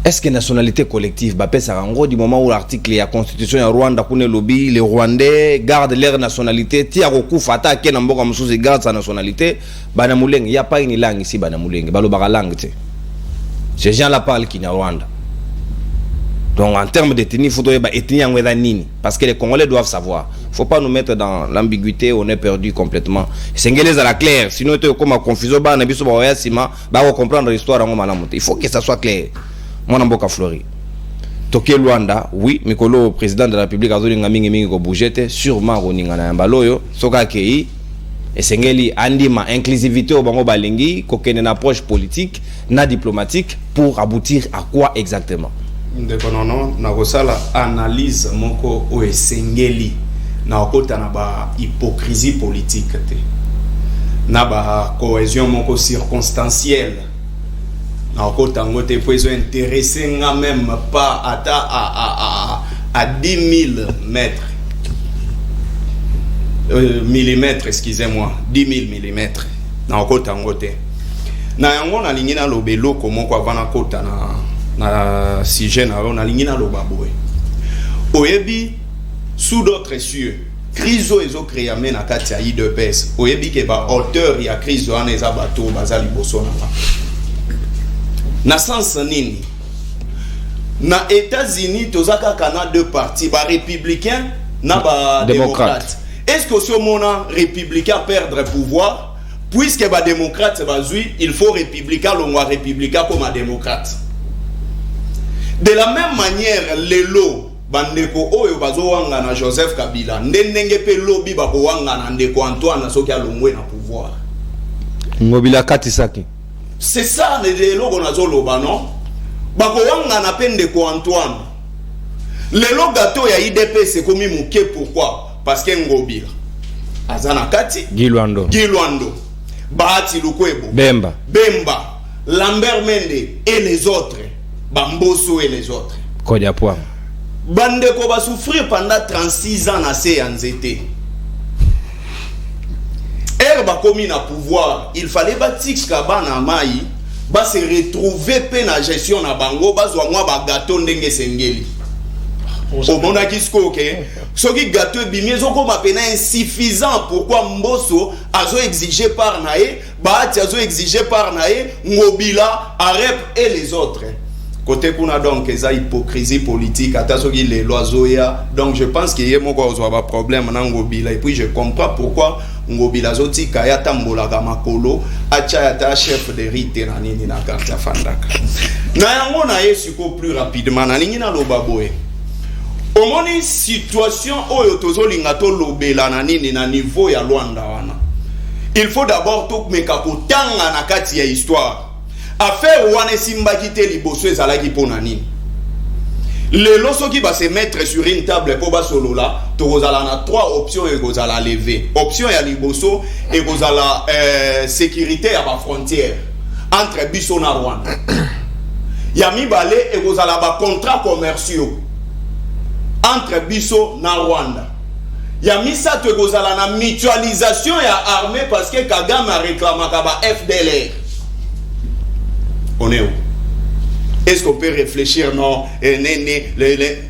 [SPEAKER 1] Est-ce que nationalité collective ba pesa en gros du moment où l'article de la constitution ya Rwanda kune lobby les Rwandais gardent leur nationalité ti akoku fata ke na mboka mususu garde sa nationalité bana mulenge il y a pas une langue ici bana mulenge balo ba langue te. Ces gens là parlent qui na Rwanda. Donc en termes d'ethnie, il faudrait ethnie en nini parce que les Congolais doivent savoir. Il ne faut pas nous mettre dans l'ambiguïté, on est perdu complètement. Sénégalais à la claire, sinon tu comme à confusion, bah nabiso ba oya sima, bah on comprendre l'histoire en malamote. Il faut que ça soit clair. Mon amboka Flori. Toké Luanda, oui, Mikolo président de la République a zonga mingi ko bougete, sûrement roninga na mbaloyo, soka kei et Sénégali andima inclusivité au bango balingi, ko kene une approche politique, na diplomatique pour aboutir à quoi exactement?
[SPEAKER 5] Ndeko nono na kosala analyse moko o esengeli na okota na ba hypocrisie politique te na ba cohésion moko circonstancielle na okota ngote po ils intéressé nga même pas à 10 000 mètres millimètres, excusez-moi, 10 000 millimètres na okota ngote na yango na lingina lobelo komo kwa vana kota na sujet na on a lingina lobaboe oyebi sous d'autres cieux crise ezo créé na kati ya IDPS oyebi ke ba auteur ya crise wana eza bato bazali boso na sens nini na États-Unis tozaka kana deux partis ba républicain na ba démocrate. Est-ce que ce moment républicain perdre pouvoir puisque ba démocrate bazui il faut républicain longwa républicain comme un démocrate. De la même manière, les lots, bandeko oyo bazo wanga na Joseph Kabila, ndenge pe lobby bako wanga na ndeko Antoine soki alongwe na pouvoir.
[SPEAKER 1] Ngobila katisaki.
[SPEAKER 5] C'est ça les lots qu'on a zoloba non? Bako wanga na pe ndeko Antoine. Les lots gâteau ya IDP c'est comme muke pourquoi? Parce que Ngobila. Azana kati.
[SPEAKER 1] Gilwando.
[SPEAKER 5] Bahati Lukwebo.
[SPEAKER 1] Bemba.
[SPEAKER 5] Lambert Mende et les autres. Bamboso et les autres.
[SPEAKER 1] Kodia Poa.
[SPEAKER 5] Bandeko va souffrir pendant 36 ans à CNZT. Herba commis na pouvoir, il fallait batix kabana mai, ba se retrouver pe na gestion na bango, ba zwa mwa ba gâteau ndenge sengeli. Au monde qui skoke, ce qui gâteau bimie zoko ma pena insuffisant pourquoi Mboso azo exigé par nae, Bahati azo exigé par nae, Ngobila, Arep et les autres. Côté qu'on a donc esa hypocrisie politique, atasoki les loisoya. Donc je pense qu'il y a un problème dans Ngobila et puis je comprends pourquoi Ngobila zoti kaya tambola gamakolo achayata chef de rite na nini na karta fandaka. Na yango na yesuko plus rapidement na nini na lobaboe. Omoni situation oyo tozolinga to lobela na nini na niveau ya Luanda wana. Il faut d'abord to meka kotanga na kati ya histoire. Affaire wane simba kite liboso ezalaki pona nini. Le loso qui va se mettre sur une table pour basolola, to kozala na trois options et kozala lever. Option ya liboso et kozala sécurité à la frontière entre biso na Rwanda. Ya mibale et kozala ba contrat commerciaux entre biso na Rwanda. Ya misa to kozala na mutualisation ya armée parce que Kagame a réclamé kaba FDLR. On est où? Est-ce qu'on peut réfléchir? Non.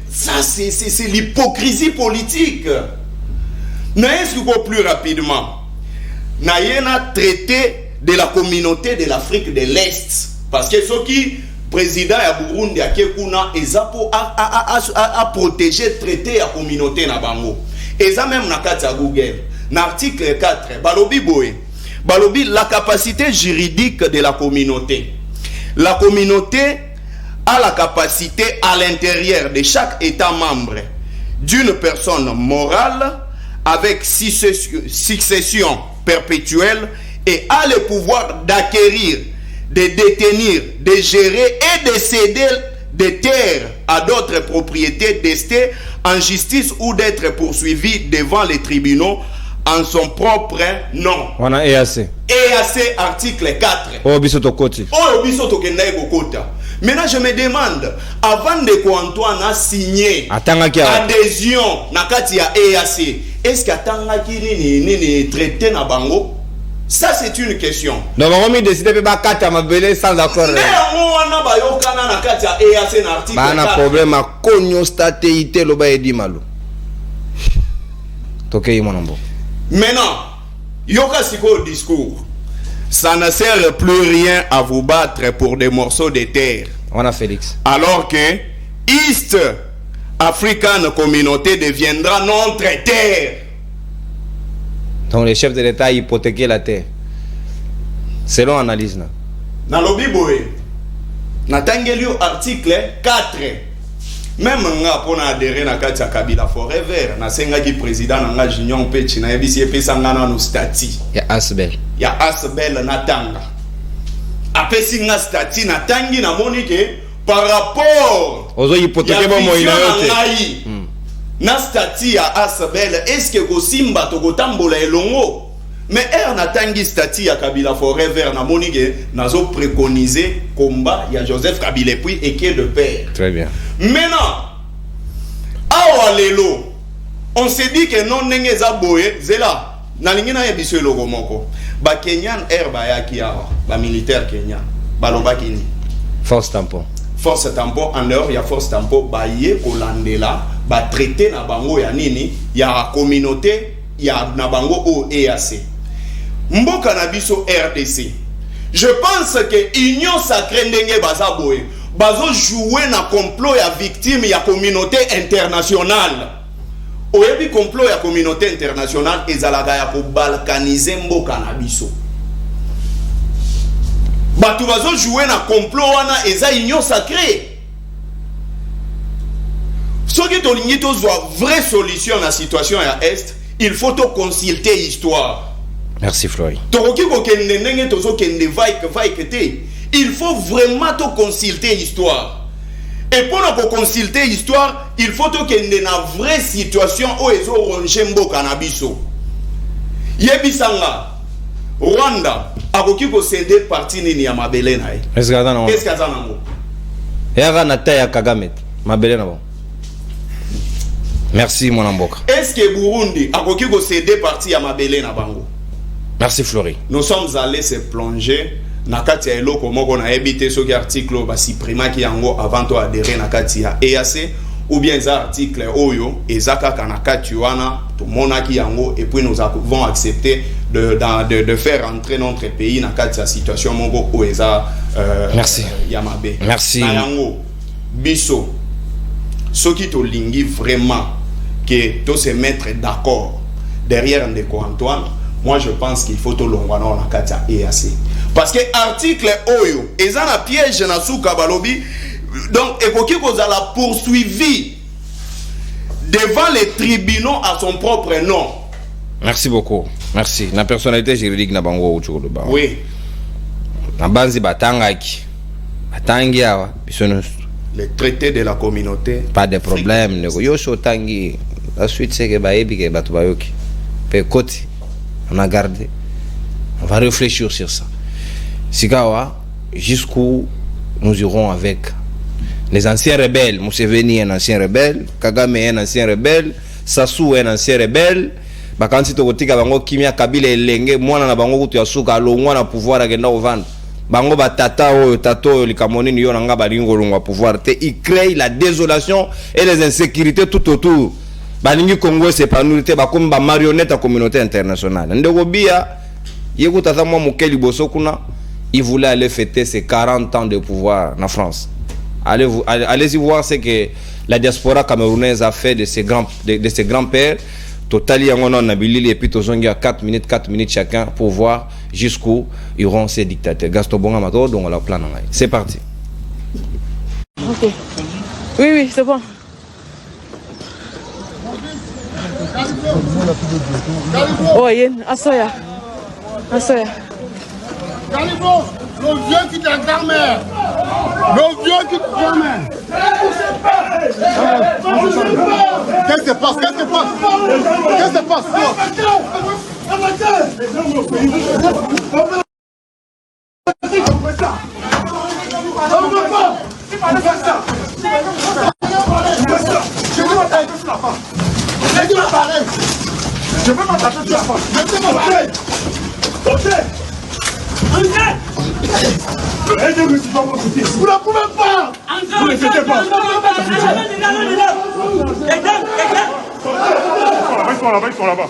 [SPEAKER 5] Ça, c'est l'hypocrisie politique. Mais est-ce qu'on peut plus rapidement? Nayena traité de la communauté de l'Afrique de l'Est. Parce que ce qui président ya Burundi a Kekuna a protégé traité la communauté na bango. Et ça même na kati ya Google. L'article 4, Balobi, la capacité juridique de la communauté. La communauté a la capacité à l'intérieur de chaque État membre d'une personne morale avec succession perpétuelle et a le pouvoir d'acquérir, de détenir, de gérer et de céder des terres à d'autres propriétés destées en justice ou d'être poursuivi devant les tribunaux en son propre nom.
[SPEAKER 1] On a EAC.
[SPEAKER 5] EAC article 4.
[SPEAKER 1] Oh, bisoto koti.
[SPEAKER 5] Oh, bisoto kendaye kokota. Maintenant, je me demande, avant de Antoine a signé adhésion na kati ya EAC, est-ce qu'atangaki ni traité na bango? Ça, c'est une question.
[SPEAKER 1] Donc, on a décidé de faire 4 mabele sans accord.
[SPEAKER 5] Mais on a bayokana na kati ya EAC na article 4.
[SPEAKER 1] On a un problème à cognostatéité lo ba edi malo. Tokei monombo.
[SPEAKER 5] Maintenant, yoka siko discours. Ça ne sert plus rien à vous battre pour des morceaux de terre.
[SPEAKER 1] On a Félix.
[SPEAKER 5] Alors que East African Communauté deviendra notre terre.
[SPEAKER 1] Donc les chefs de l'État a hypothéqué la terre. Selon analyse.
[SPEAKER 5] Dans le Bible, dans article 4, même nga pour adhérer na kati ya Kabila forever, na senga ki président na nga Junior Pechi na yebisi epesa ngana no stati.
[SPEAKER 1] Ya Asbel.
[SPEAKER 5] Ya Asbel na tanga. Apesi nga stati na tangi na monike par rapport
[SPEAKER 1] ozo hypothéquer ba moina yote.
[SPEAKER 5] Na stati ya Asbel, est-ce que go simba to go tambola elongo? Mais na tangi stati ya Kabila forever na monike nazo préconiser combat ya Joseph Kabila puis et qui est le père.
[SPEAKER 1] Très bien.
[SPEAKER 5] Maintenant, lelo, on se dit que non nenge za boye zela na lingina ya biso logo moko. Ba Kenyan ba yaki awa, ba militaire Kenyan, ba lobakini.
[SPEAKER 1] Force tampon.
[SPEAKER 5] Force tampon en dehors ya force tampon ba ye kolandela, ba traité na bango ya nini, ya communauté ya na bango o EAC. Mboka na biso RDC. Je pense que Union Sacrée ndenge baza boye. Bazo jouer na complot ya victime ya communauté internationale. Oyebi complot ya communauté internationale ezalaka ya ko balkaniser mboka na biso. Batu bazo jouer na complot wana eza Union Sacrée. Soki tolingi tozwa vraie solution na situation ya Est, il faut to consulter histoire.
[SPEAKER 1] Merci Floyd.
[SPEAKER 5] Toroki ko kende ndenge tozo kende vaike te. Il faut vraiment te consulter l'histoire. Et pour nous consulter l'histoire, il faut que nous na vraie situation où ils ont rongé mboka na biso. Yebisanga, Rwanda, akoki ko céder parti nini ya mabele na ye.
[SPEAKER 1] Est-ce que azana?
[SPEAKER 5] Est-ce que azana mo?
[SPEAKER 1] Yara na taya Kagame, mabele na bon. Merci mon amboka.
[SPEAKER 5] Est-ce que Burundi akoki ko céder parti ya mabele na bango?
[SPEAKER 1] Merci Flori.
[SPEAKER 5] Nous sommes allés se plonger na kati ya eloko moko na ebité soki article ba suprimaki yango avant to adhérer na kati ya EAC ou bien za article oyo ezaka kana kati wana to monaki yango et puis nous avons accepté de faire entrer notre pays na kati ya situation moko o eza
[SPEAKER 1] merci
[SPEAKER 5] yamabe.
[SPEAKER 1] Merci
[SPEAKER 5] na yango biso soki to lingi vraiment que to se mettre d'accord derrière Ndeko Antoine. Moi je pense qu'il faut to longwana na kati ya EAC. Parce que article Oyo, ils ont un piège dans Souka Balobi, donc Ekoki Kozala poursuivi devant les tribunaux à son propre nom.
[SPEAKER 1] Merci beaucoup. Merci. La personnalité juridique na bango autour de bango.
[SPEAKER 5] Oui.
[SPEAKER 1] Na banzi batangaki. Batangi awa bisono.
[SPEAKER 5] Les traités de la communauté.
[SPEAKER 1] Pas de problème. Nego yosho tangi. La suite c'est que baebi ke batu bayoki. Pe koti. On a gardé. On va réfléchir sur ça. Sikawa, jusqu'où nous irons avec les anciens rebelles. Museveni est un ancien rebelle, Kagame est un ancien rebelle, Sassou est un ancien rebelle. Bakansi tokotika bango kimia Kabila elenge mwana na bango kutu ya suka alongwa na pouvoir agenda ovanda. Bango batata oyo tato likamoni ni yo na nga balingo longwa pouvoir te. Il crée la désolation et les insécurités tout autour. Balingi Congo s'épanouit te bakomi ba marionnette à communauté internationale. Ndeko bia yeko tata mwa mokeli boso kuna. Il voulait aller fêter ses 40 ans de pouvoir en France. Allez-y voir ce que la diaspora camerounaise a fait de ses grands-pères. Totali yangono nabilili et puis tozongi à 4 minutes chacun pour voir jusqu'où iront ces dictateurs. Gaston Bonga Mato, donc on la plan. C'est parti.
[SPEAKER 6] Ok. Oui, c'est bon. Oh, Yen, Asoya.
[SPEAKER 3] Calibo, le vieux qui t'a grand-mère. Le vieux qui t'a grand-mère. Qu'est-ce qui se passe? Qu'est-ce qui se passe? Qu'est-ce qui se passe? Je veux m'attacher sur la face. Vous ne pouvez pas. Vous ne faites pas. Ils sont là-bas.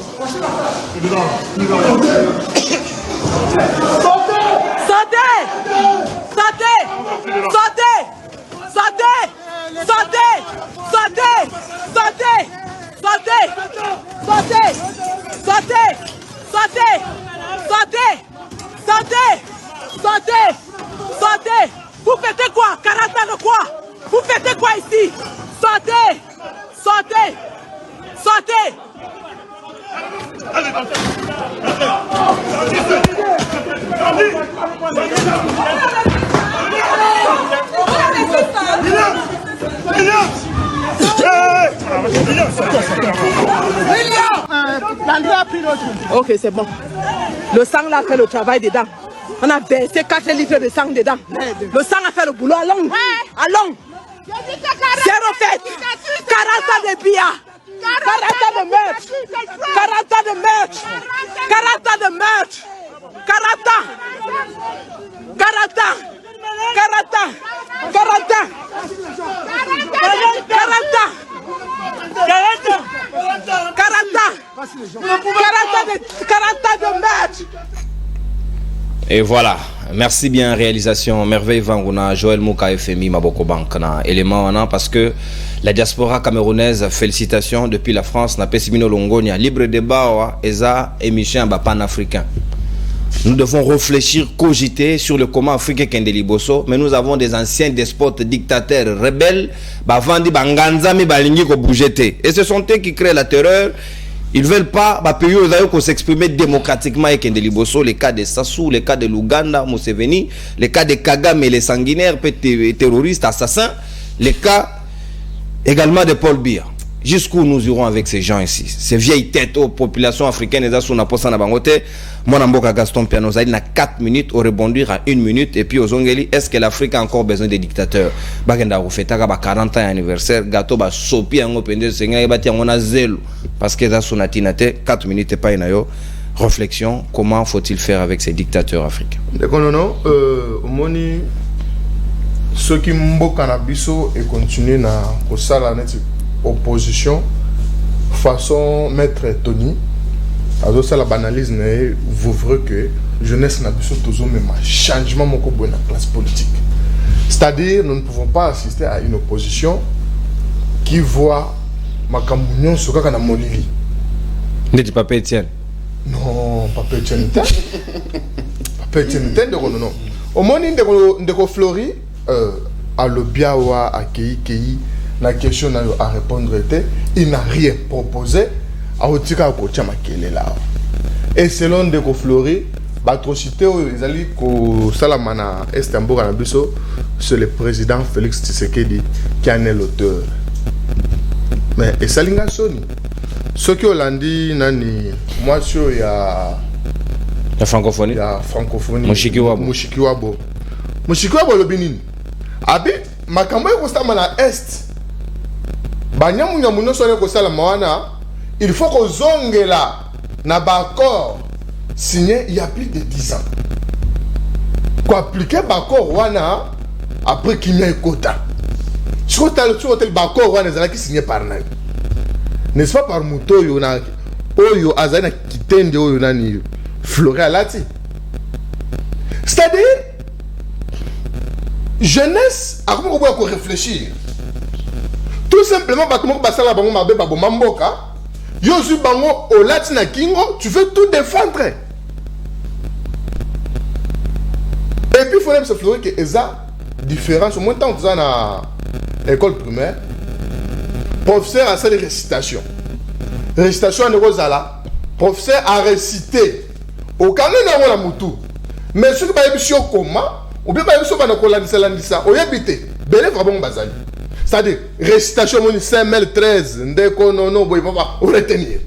[SPEAKER 6] Sortez. Vous faites quoi? Karata de quoi? Vous faites quoi ici? Sortez. Ok, c'est bon. Le sang là fait le travail dedans. On a versé 4 litres de sang dedans. Le sang a fait le boulot. Allons. Zéro fête. 40 ans de billard. 40 ans de meurtre. 40 ans de meurtre. 40 ans de meurtre. 40 ans. 40 ans. 40 ans. 40 ans. 40 ans de meurtre.
[SPEAKER 1] Et voilà, merci bien réalisation Merveille Vanguna, Joël Mouka FMI Maboko Bankana élément parce que la diaspora camerounaise, félicitations depuis la France, n'a pas simino longonia libre débat eza émission panafricain. Nous devons réfléchir, cogiter sur le comment africain Kendeliboso, mais nous avons des anciens despotes, dictateurs, rebelles, bavandi banganza mi balingi ko bougete. Et ce sont eux qui créent la terreur. Ils ne veulent pas pays qu'on s'exprimer démocratiquement avec Kendeliboso, les cas de Sassou, les cas de l'Ouganda, Museveni, les cas de Kagame et les sanguinaires, terroristes, assassins, les cas également de Paul Biya. Jusqu'où nous irons avec ces gens ici, ces vieilles têtes aux populations africaines, et ça, on a bangote. Moi, Namboka Gaston Piano, ça a 4 minutes, au rebondir à 1 minute, et puis aux Ongeli, est-ce que l'Afrique a encore besoin des dictateurs? Bagenda Rufeta, 40 ans anniversaire, gâteau, ba sopi, en opende, senga, et bati, on a zélo. Parce que ça, son atinate, 4 minutes, et pas une réflexion, comment faut-il faire avec ces dictateurs africains?
[SPEAKER 3] D'accord, non, moni, ceux qui m'ont cannabiso et continuent na, au salanet, opposition façon maître Tony alors ça la banalise vous vrai que jeunesse n'a besoin toujours même changement mon dans la classe politique, c'est-à-dire nous ne pouvons pas assister à une opposition qui voit ma camunion sur quand on a molili
[SPEAKER 1] ne dis pas Etienne
[SPEAKER 3] non pas Etienne pas Etienne non au moins de Flori à l'Obiawa à Kei la question à répondre était il n'a rien proposé à Otika Kochama Kele là. Et selon Ndeko Flori, l'atrocité ils allaient que Salamana Estambour à Nabiso, c'est le président Félix Tshisekedi qui en est l'auteur. Mais et Salinga Soni, ce qui Hollandi nani, moi sur il y a
[SPEAKER 1] la francophonie.
[SPEAKER 3] Il y a francophonie.
[SPEAKER 1] Mushikiwabo
[SPEAKER 3] le Benin. Abi makambo ekostama na est. Banyamunyamuno sone kosala mawana, il faut qu'on zongela na baccord signé il y a plus de 10 ans. Quoi appliquer baccord wana après qu'il y a un quota. Si on a le baccord wana qui signé par nani. N'est-ce pas par Muto yona oyo azana kitende oyo nani Floré Alati. C'est-à-dire jeunesse a comment on peut réfléchir. Tout simplement, Yosu Bango au Latina Kingo, tu veux tout défendre. Et puis il faut même se fleurir que ça différence. Au moins tant que ça dans l'école primaire, professeur a fait des récitations. Récitation de Rosala, professeur a récité. Au canon de la Moutou, mais ce que bayebi sio comment ou bien bayebi so bana kolandisa oyebite bele vraiment bazali. C'est-à-dire récitation moni 5013 ndeko non boy papa on retenir.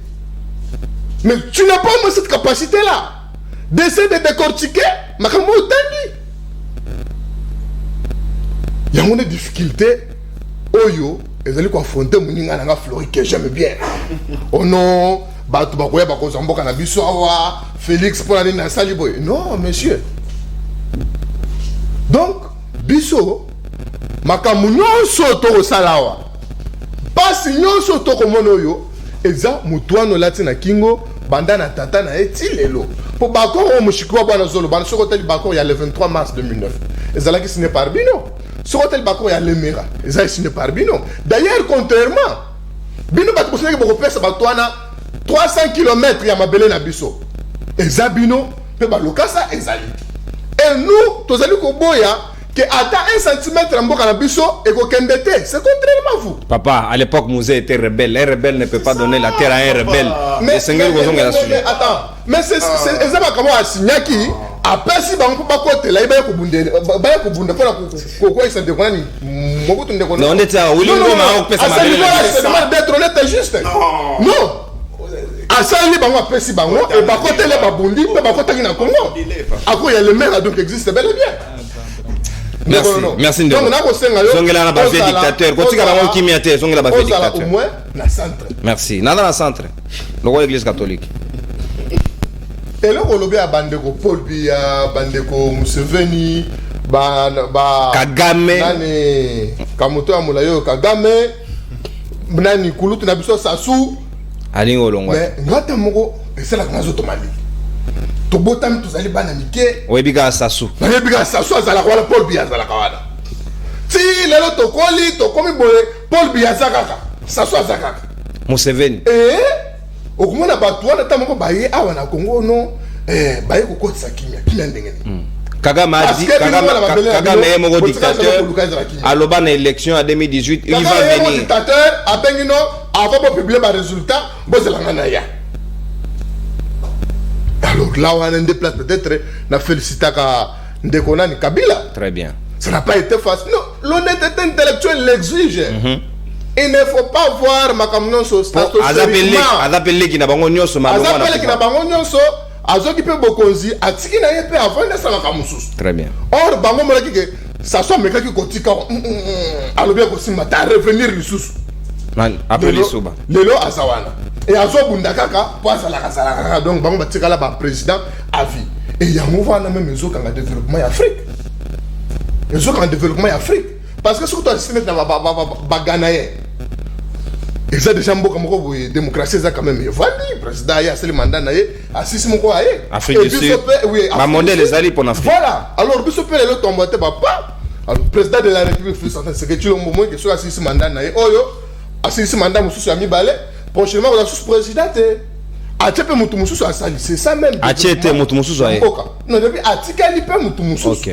[SPEAKER 3] Mais tu n'as pas cette capacité là d'essayer de décortiquer makambo tandi. Il y a une difficulté oyo ezali ko affronter moninga nanga Flori que j'aime bien. Oh non, batu bakoya bakozamboka na biso awa Félix pour aller na sali boy. Non monsieur. Donc biso makambo nyonso to salawa. Pas nyonso to komono yo eza mutwano lati na kingo banda na tata na eti lelo. Pour bakor o mushikwa bwana zolo bana soko tali bakor ya le 23 mars 2009. Ezala ki signé par Bino. Ce hôtel Bako ya Lemera, ils ont signé par Bino. D'ailleurs, contrairement, Bino va te conseiller que vous 300 km à Mabele Nabiso. Et Zabino, peut pas le cas ça, et Zali. Et nous, tous allons Koboya, que atteint 1 cm en Boka Nabiso et qu'au c'est contrairement vous.
[SPEAKER 1] Papa, à l'époque, Mouzé était rebelle. Un rebelle ne peut pas donner la terre à un rebelle.
[SPEAKER 3] Mais attends, mais c'est ça comment à Signaki. Après si bango pas côté là il va kubunde pour quoi il s'est déconné mobutu ndeko
[SPEAKER 1] non on était à Willy Maroc pesa
[SPEAKER 3] c'est demande d'être honnête et juste non à ça il bango après si bango et par côté les babundi pe ba côté na Congo après il y a le maire donc existe bel et bien.
[SPEAKER 1] Merci merci Ndeko zongela na bafé dictateur ko tika bango kimiate zongela bafé dictateur
[SPEAKER 3] au moins na centre
[SPEAKER 1] merci nada na centre loko église catholique.
[SPEAKER 3] Et là, on a bandeko Paul Biya, bandeko Museveni,
[SPEAKER 1] Kagame,
[SPEAKER 3] nani Kamoto Amulayo Kagame, nani Kulutu Nabiso Sassou.
[SPEAKER 1] Alingo Longwa.
[SPEAKER 3] Mais ngata moko, c'est la kanzo tomali. To botam tous ali banamike.
[SPEAKER 1] Webiga Sassou.
[SPEAKER 3] Webiga Sassou azala kwala Paul Biya azala kwala. Si lelo to koli to komi boye Paul Biya zakaka. Sassou azakaka.
[SPEAKER 1] Museveni.
[SPEAKER 3] Okumona batu wana tamoko baye awa na Congo no baye kokotisa kimia ndengene.
[SPEAKER 1] Kagame a dit Kagame est mon dictateur. Aloba na élection en 2018, il va venir.
[SPEAKER 3] Le dictateur a bengino avant de publier les résultats, bozelanga ya. Alors là on a un déplace peut-être na félicitaka Ndekona ni Kabila.
[SPEAKER 1] Très bien.
[SPEAKER 3] Ça n'a pas été facile. Non, l'honnêteté intellectuelle l'exige. Il ne faut pas voir ma camion sur status.
[SPEAKER 1] Azapele qui n'a pas gagné sur ma
[SPEAKER 3] Azapele qui n'a pas gagné sur Azo qui peut bokonzi atiki na yepe avant de ça la kamusus.
[SPEAKER 1] Très bien.
[SPEAKER 3] Or bango mola ki que ça soit meka ki kotika alo bien ko simata revenir lisusu.
[SPEAKER 1] Man appelé Souba.
[SPEAKER 3] Lelo azawana. Et azo bunda kaka pour ça la kaka donc bango batika la ba président à vie. Et il y a mouvement na même ezo kanga développement en Afrique. Ezo kanga développement en Afrique. Parce que surtout si mettre na baganaye. Et ça déjà mboka moko boye démocratie ça quand même vali président ya c'est le mandat naye assisi moko aye
[SPEAKER 1] Afrique du Sud. Oui, ma modèle les alliés pour l'Afrique.
[SPEAKER 3] Voilà. Alors biso pe le tombote papa. Alors président de la République fait ça c'est que tu le moment que soit assisi mandat naye oyo assisi mandat mususu ya mibale prochainement on a sous président Achepe mutu mususu asali c'est ça même.
[SPEAKER 1] Achepe mutu mususu aye.
[SPEAKER 3] Non depuis atikali pe mutu mususu.
[SPEAKER 1] OK.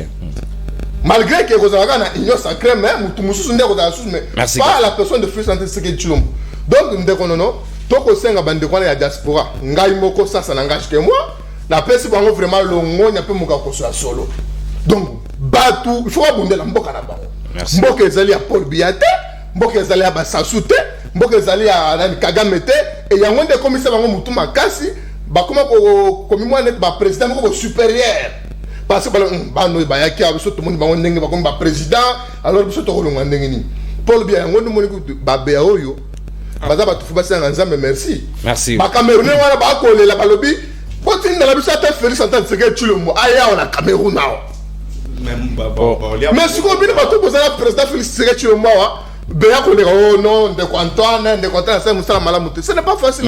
[SPEAKER 3] Malgré que vous avez une union sacrée, mais pas la personne de Fils Santé Sekechilom. Donc, nous avons toko senga bandekwana ya diaspora. Ngai moko ça n'engage que moi. La personne vraiment vraiment longo n'a pas muka koso solo. Donc, batu, il faut abonder la mboka na bango.
[SPEAKER 1] Merci.
[SPEAKER 3] Mboka ezali ya Paul Biya te, mboka ezali ya Basassou te, mboka ezali ya Kagame te, et yango nde commissaire bango mutu makasi, ba koma ko komimwa net ba président ko supérieur. Parce que bano bayaki abiso tout le monde bango ndenge ba comme ba président, alors biso to kolonga ndenge ni. Paul Biya yango nde moni ko ba bea oyo. Baza ba tufu basa nzambe merci.
[SPEAKER 1] Merci.
[SPEAKER 3] Ba Camerounais wana ba kolela balobi, boti ndala biso ata Félix Antoine Tshisekedi aya on a Cameroun nao. Mais si vous avez un président Félix Tshisekedi Tshilombo, ce n'est pas facile.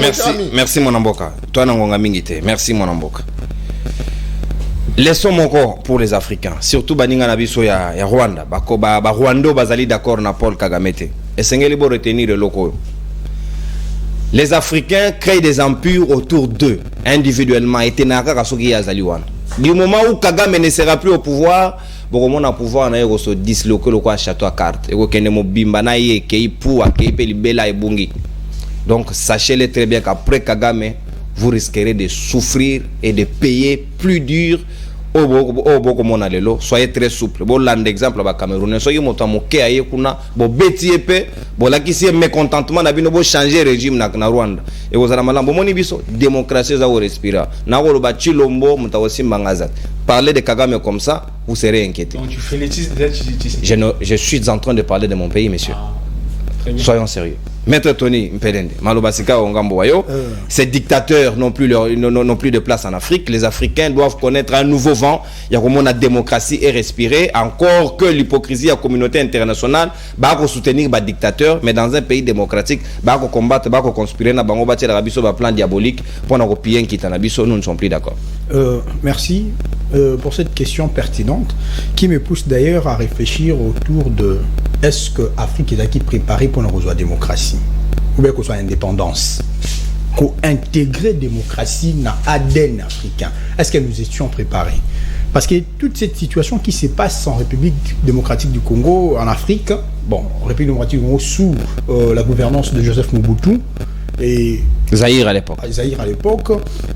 [SPEAKER 1] Merci mon amboka. Toi n'angonga mingite. Merci mon amboka. Laissons mon corps pour les Africains, surtout baninga na biso ya Rwanda. Ba Rwando bazali d'accord na Paul Kagame. Et sengeli bo retenir le loko. Les Africains créent des empires autour d'eux, individuellement. Et tenaka kasoki ya zaliwana. Du moment où Kagame ne sera plus au pouvoir, bon a pouvoir na yoko so disloquer le quoi château à carte. Et kene mo bimba na ye kei pou akei pe libela e bungi. Donc sachez-le très bien qu'après Kagame, vous risquerez de souffrir et de payer plus dur soyez très souple. Bon, l'exemple au Cameroun, soyez montant moké aye kuna, bon bêtier pe, bon là qui c'est mécontentement n'a bien changer régime na Rwanda. Et vous allez malam, bon moni biso démocratie za respira. Na wo ba chilombo mutawosi mangazat. Parler de Kagame comme ça, vous serez inquiété.
[SPEAKER 4] Donc tu félicites.
[SPEAKER 1] Je suis en train de parler de mon pays, monsieur. Soyons sérieux. Maître Tony Mpelende, Malobasika Ongambo Wayo, ces dictateurs n'ont plus de place en Afrique. Les Africains doivent connaître un nouveau vent. Il y a comment la démocratie est respirée. Encore que l'hypocrisie à la communauté internationale va soutenir les dictateurs, mais dans un pays démocratique, va combattre, va conspirer, va bâtir l'Arabie Saoudite, plan diabolique pour nos pays qui sont en Arabie Saoudite. Nous ne sommes plus d'accord.
[SPEAKER 2] Merci pour cette question pertinente qui me pousse d'ailleurs à réfléchir autour de est-ce que l'Afrique est préparée pour la démocratie ou bien qu'on soit indépendance, qu'on intégrer la démocratie dans l'ADN africain. Est-ce que nous étions préparés? Parce que toute cette situation qui se passe en République démocratique du Congo, en Afrique, bon, République démocratique du Congo sous la gouvernance de Joseph Mobutu, et
[SPEAKER 1] Zaïre à l'époque.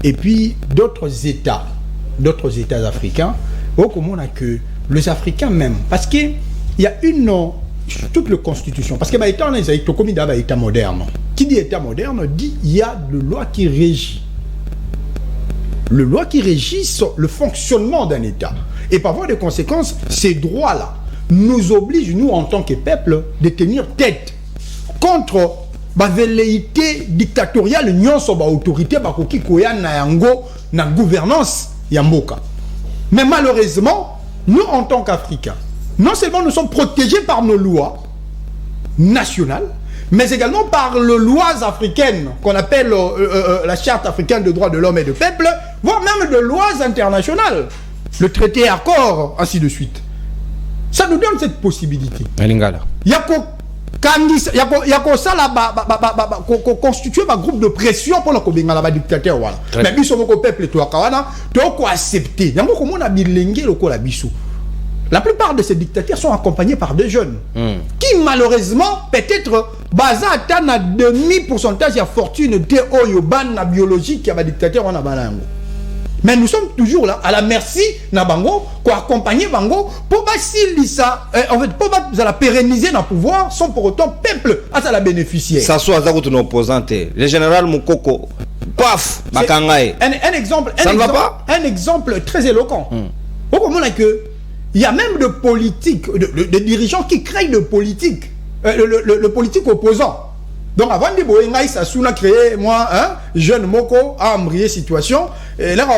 [SPEAKER 2] Et puis d'autres États africains, comme on a que les Africains même, parce qu'il y a toute la constitution, parce que l'État État moderne. Qui dit État moderne dit il y a de loi qui régit. Le loi qui régit le fonctionnement d'un État. Et par voie de conséquence, ces droits-là nous obligent, nous en tant que peuple, de tenir tête contre la velléité dictatoriale, l'union sur l'autorité, la gouvernance, Yamboka. Mais malheureusement, nous en tant qu'Africains, non seulement nous sommes protégés par nos lois nationales, mais également par les lois africaines qu'on appelle la Charte africaine des droits de l'homme et du peuple, voire même de lois internationales, le traité accord, ainsi de suite. Ça nous donne cette possibilité. Il y a constitué un groupe de pression pour le dictateur. Mais nous sommes au peuple, nous avons accepté. La plupart de ces dictateurs sont accompagnés par des jeunes qui malheureusement peut-être basés à demi-pourcentage de fortune de Oyoban la biologie qui a dictateur en Abanango. Mais nous sommes toujours là à la merci na bango pour accompagner bango pour ça en fait pour la pérenniser dans le pouvoir sans pour autant peuple à ça la bénéficier.
[SPEAKER 1] Ça soit ça que nos opposants le général Mukoko paf Makangaï.
[SPEAKER 2] Un exemple
[SPEAKER 1] ça ne va pas.
[SPEAKER 2] Un exemple très éloquent. Au moment que il y a même de politiques, de dirigeants qui créent de politique, le politique opposant. Donc avant de Boengaï, ça a créé, moi, jeune Moko, à embrayer situation. Et là,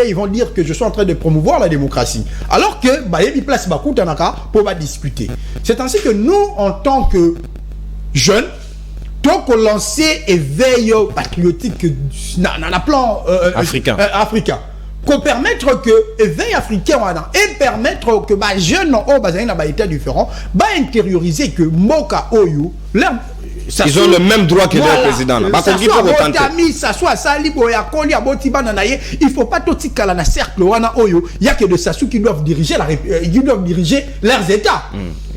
[SPEAKER 2] ils vont dire que je suis en train de promouvoir la démocratie. Alors que, il place Bakou Tanaka pour discuter. C'est ainsi que nous, en tant que jeunes, donc on lance éveil patriotique dans le plan africain. Qu'on permettre que l'éveil africain et permettre que les jeunes dans état différent intérioriser que Moka Oyo
[SPEAKER 1] ils ont le même droit que le président.
[SPEAKER 2] Il ne faut pas tout dans le cercle Oyo. Il y a que de Sassou qui doivent diriger leurs États.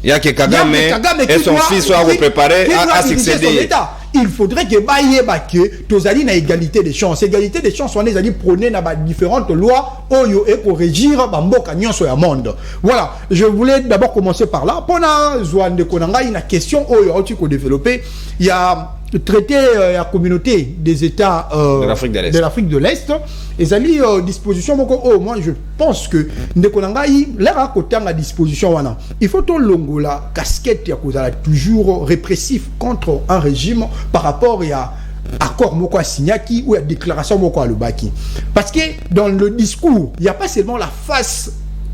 [SPEAKER 1] Il y a que Kagame et son fils soient préparés à succéder.
[SPEAKER 2] Il faudrait que tous allez na égalité des chances. Égalité des chances, on est allés prôner dans différentes lois Oyo et pour régir Bamboka Nyonso ya monde. Voilà, je voulais d'abord commencer par là. Pendant Zouan de Konanga, il y a une question Oyo qui a développé. Il y a le traité la communauté des États de l'Afrique de l'Est. Et allez disposition moi je pense que Ndekonangai l'air à côté à disposition wana. Il faut ton longo la casquette ya toujours répressif contre un régime par rapport à accord moko signaki ou à déclaration moko alobaki. Parce que dans le discours, il n'y a pas seulement la face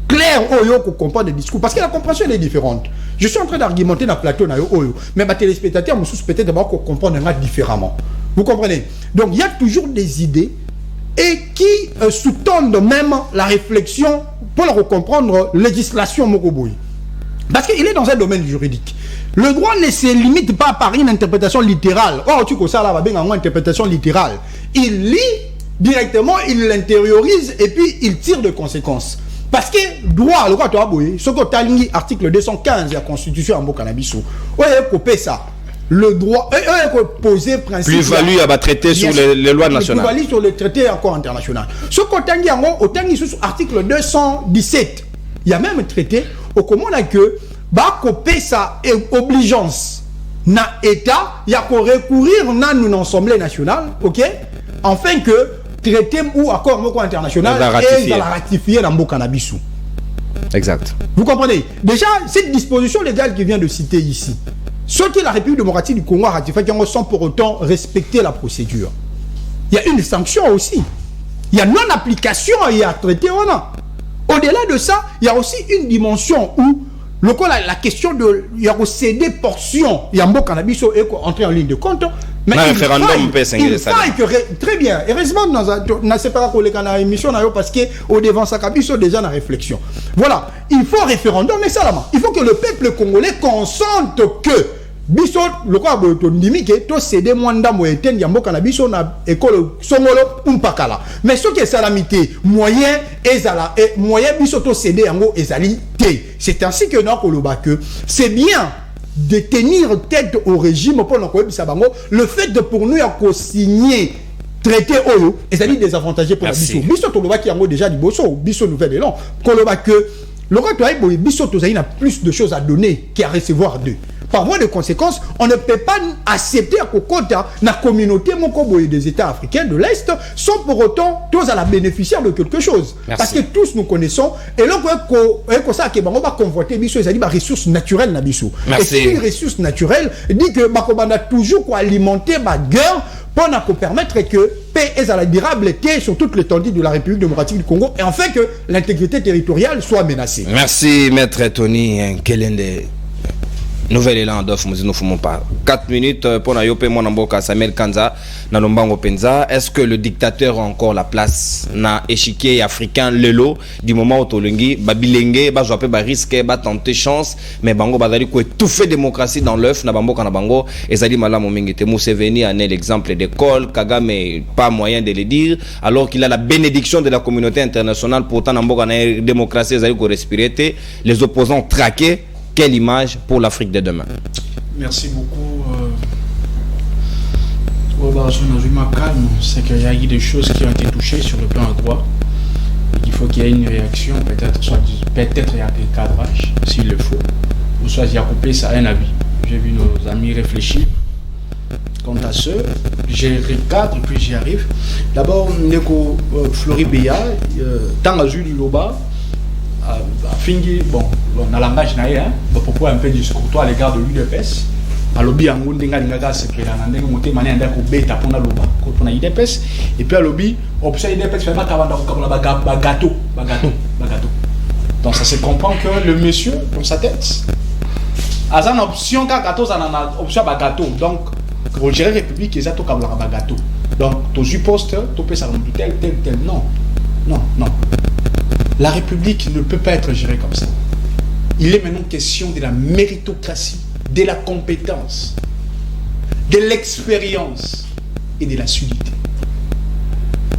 [SPEAKER 2] claire oyo qu'on comprend des discours parce que la compréhension elle est différente. Je suis en train d'argumenter dans le plateau na oyo, mais ma téléspectateur me peut-être d'abord qu'on comprend différemment. Vous comprenez? Donc il y a toujours des idées et qui sous-tendent même la réflexion pour leur comprendre législation Mokoboui. Parce qu'il est dans un domaine juridique. Le droit ne se limite pas par une interprétation littérale. Oh, tu connais ça là, une interprétation littérale. Il lit directement, il l'intériorise et puis il tire de conséquences. Parce que droit, le droit de Aboué, ce que tu as article 215 de la Constitution en Bokanabiso, ouais, coupé ça. le droit poser principe
[SPEAKER 1] plus-value à traiter sur les lois nationales.
[SPEAKER 2] Plus-value sur les traités encore internationaux. Ce qu'on tangi au tangi sous article 217. Il y a même un traité au comment on a que bah copé sa obligeance na état il y a qu'on recourir na une assemblée nationale, OK, afin que traité ou accord international et la ratifier dans le cannabis.
[SPEAKER 1] Exact.
[SPEAKER 2] Vous comprenez? Déjà cette disposition légale qui vient de citer ici, ce que la République démocratique du Congo a ratifié sans pour autant respecter la procédure. Il y a une sanction aussi. Il y a non-application et à traiter. Au-delà de ça, il y a aussi une dimension où la question de il y a céder portion, il y a un bon cannabis est entré en ligne de compte. Mais il faille que très bien. Heureusement, nous n'avons pas collègues émission parce que au devant ça cabiso déjà dans la réflexion. Voilà, il faut un référendum, mais ça il faut que le peuple congolais consente que biso le quoi ndimi que to céder mwanda moyeten ya mboka na biso na école songolo umpakala. Mais ce qui est salamité moyen ezala et moyen biso to céder yango ezali té. C'est ainsi que nous koloba que c'est bien de tenir tête au régime pour le fait de pour nous à signer traité oyo ezali désavantagé pour la biso. Biso toloba ki yango déjà liboso biso nouvelle élan koloba que le roi toi biso tozali na plus de choses à donner qu'à recevoir d'eux. Par voie de conséquence, on ne peut pas accepter à Kokota, la communauté des États africains de l'Est, sans pour autant tous à la bénéficiaire de quelque chose. Merci. Parce que tous nous connaissons, et là, on va convoiter les ressources naturelles. Et si les ressources naturelles dit que on a toujours alimenter la guerre pour nous permettre que paix et la durabilité sur toute l'étendue de la République démocratique du Congo, et enfin que l'intégrité territoriale soit menacée.
[SPEAKER 1] Merci, Maître Tony Kelende. Nouvelle élan d'offre, nous ne fumons pas. 4 minutes pour Nayope Monamboka Samuel Kanza, Nanombango Penza. Est-ce que le dictateur a encore la place na échiquier africain lelo du moment où Tolungi, Babilenge, Bajope, Risque, tenter chance, mais Bango Badali ko étouffer démocratie dans l'œuf, na Bango Kanabango, et Zali Malam Mingete Museveni en est l'exemple d'école, Kagame pas moyen de le dire, alors qu'il a la bénédiction de la communauté internationale, pourtant Namboka na démocratie, Zali ko respirer, les opposants traqués. Quelle image pour l'Afrique de demain?
[SPEAKER 4] Merci beaucoup. C'est qu'il y a eu des choses qui ont été touchées sur le plan droit. Il faut qu'il y ait une réaction, peut-être il y a un cadrage, s'il le faut. Ou soit il y a coupé ça un avis. J'ai vu nos amis réfléchir. Quant à ce, j'ai recadre et puis j'y arrive. D'abord, Neko Floribéa, tant à du Loba. Fingi, bon, on a la langage naïe, hein, pourquoi un peu discourtois à l'égard de l'UDPS. À lobby, en gros, c'est que la nande monté manière d'un coup bêta pour la loba, pour la UDPS. Et puis à lobby, option UDPS fait pas comme la gâteau. Donc ça se comprend que le monsieur, dans sa tête, a une option gâteau, ça a une option gâteau. Donc, pour gérer la République, ils ont tout comme la gâteau. Donc, tu supposes que tu peux savoir tel. Non. La République ne peut pas être gérée comme ça. Il est maintenant question de la méritocratie, de la compétence, de l'expérience et de la solidité.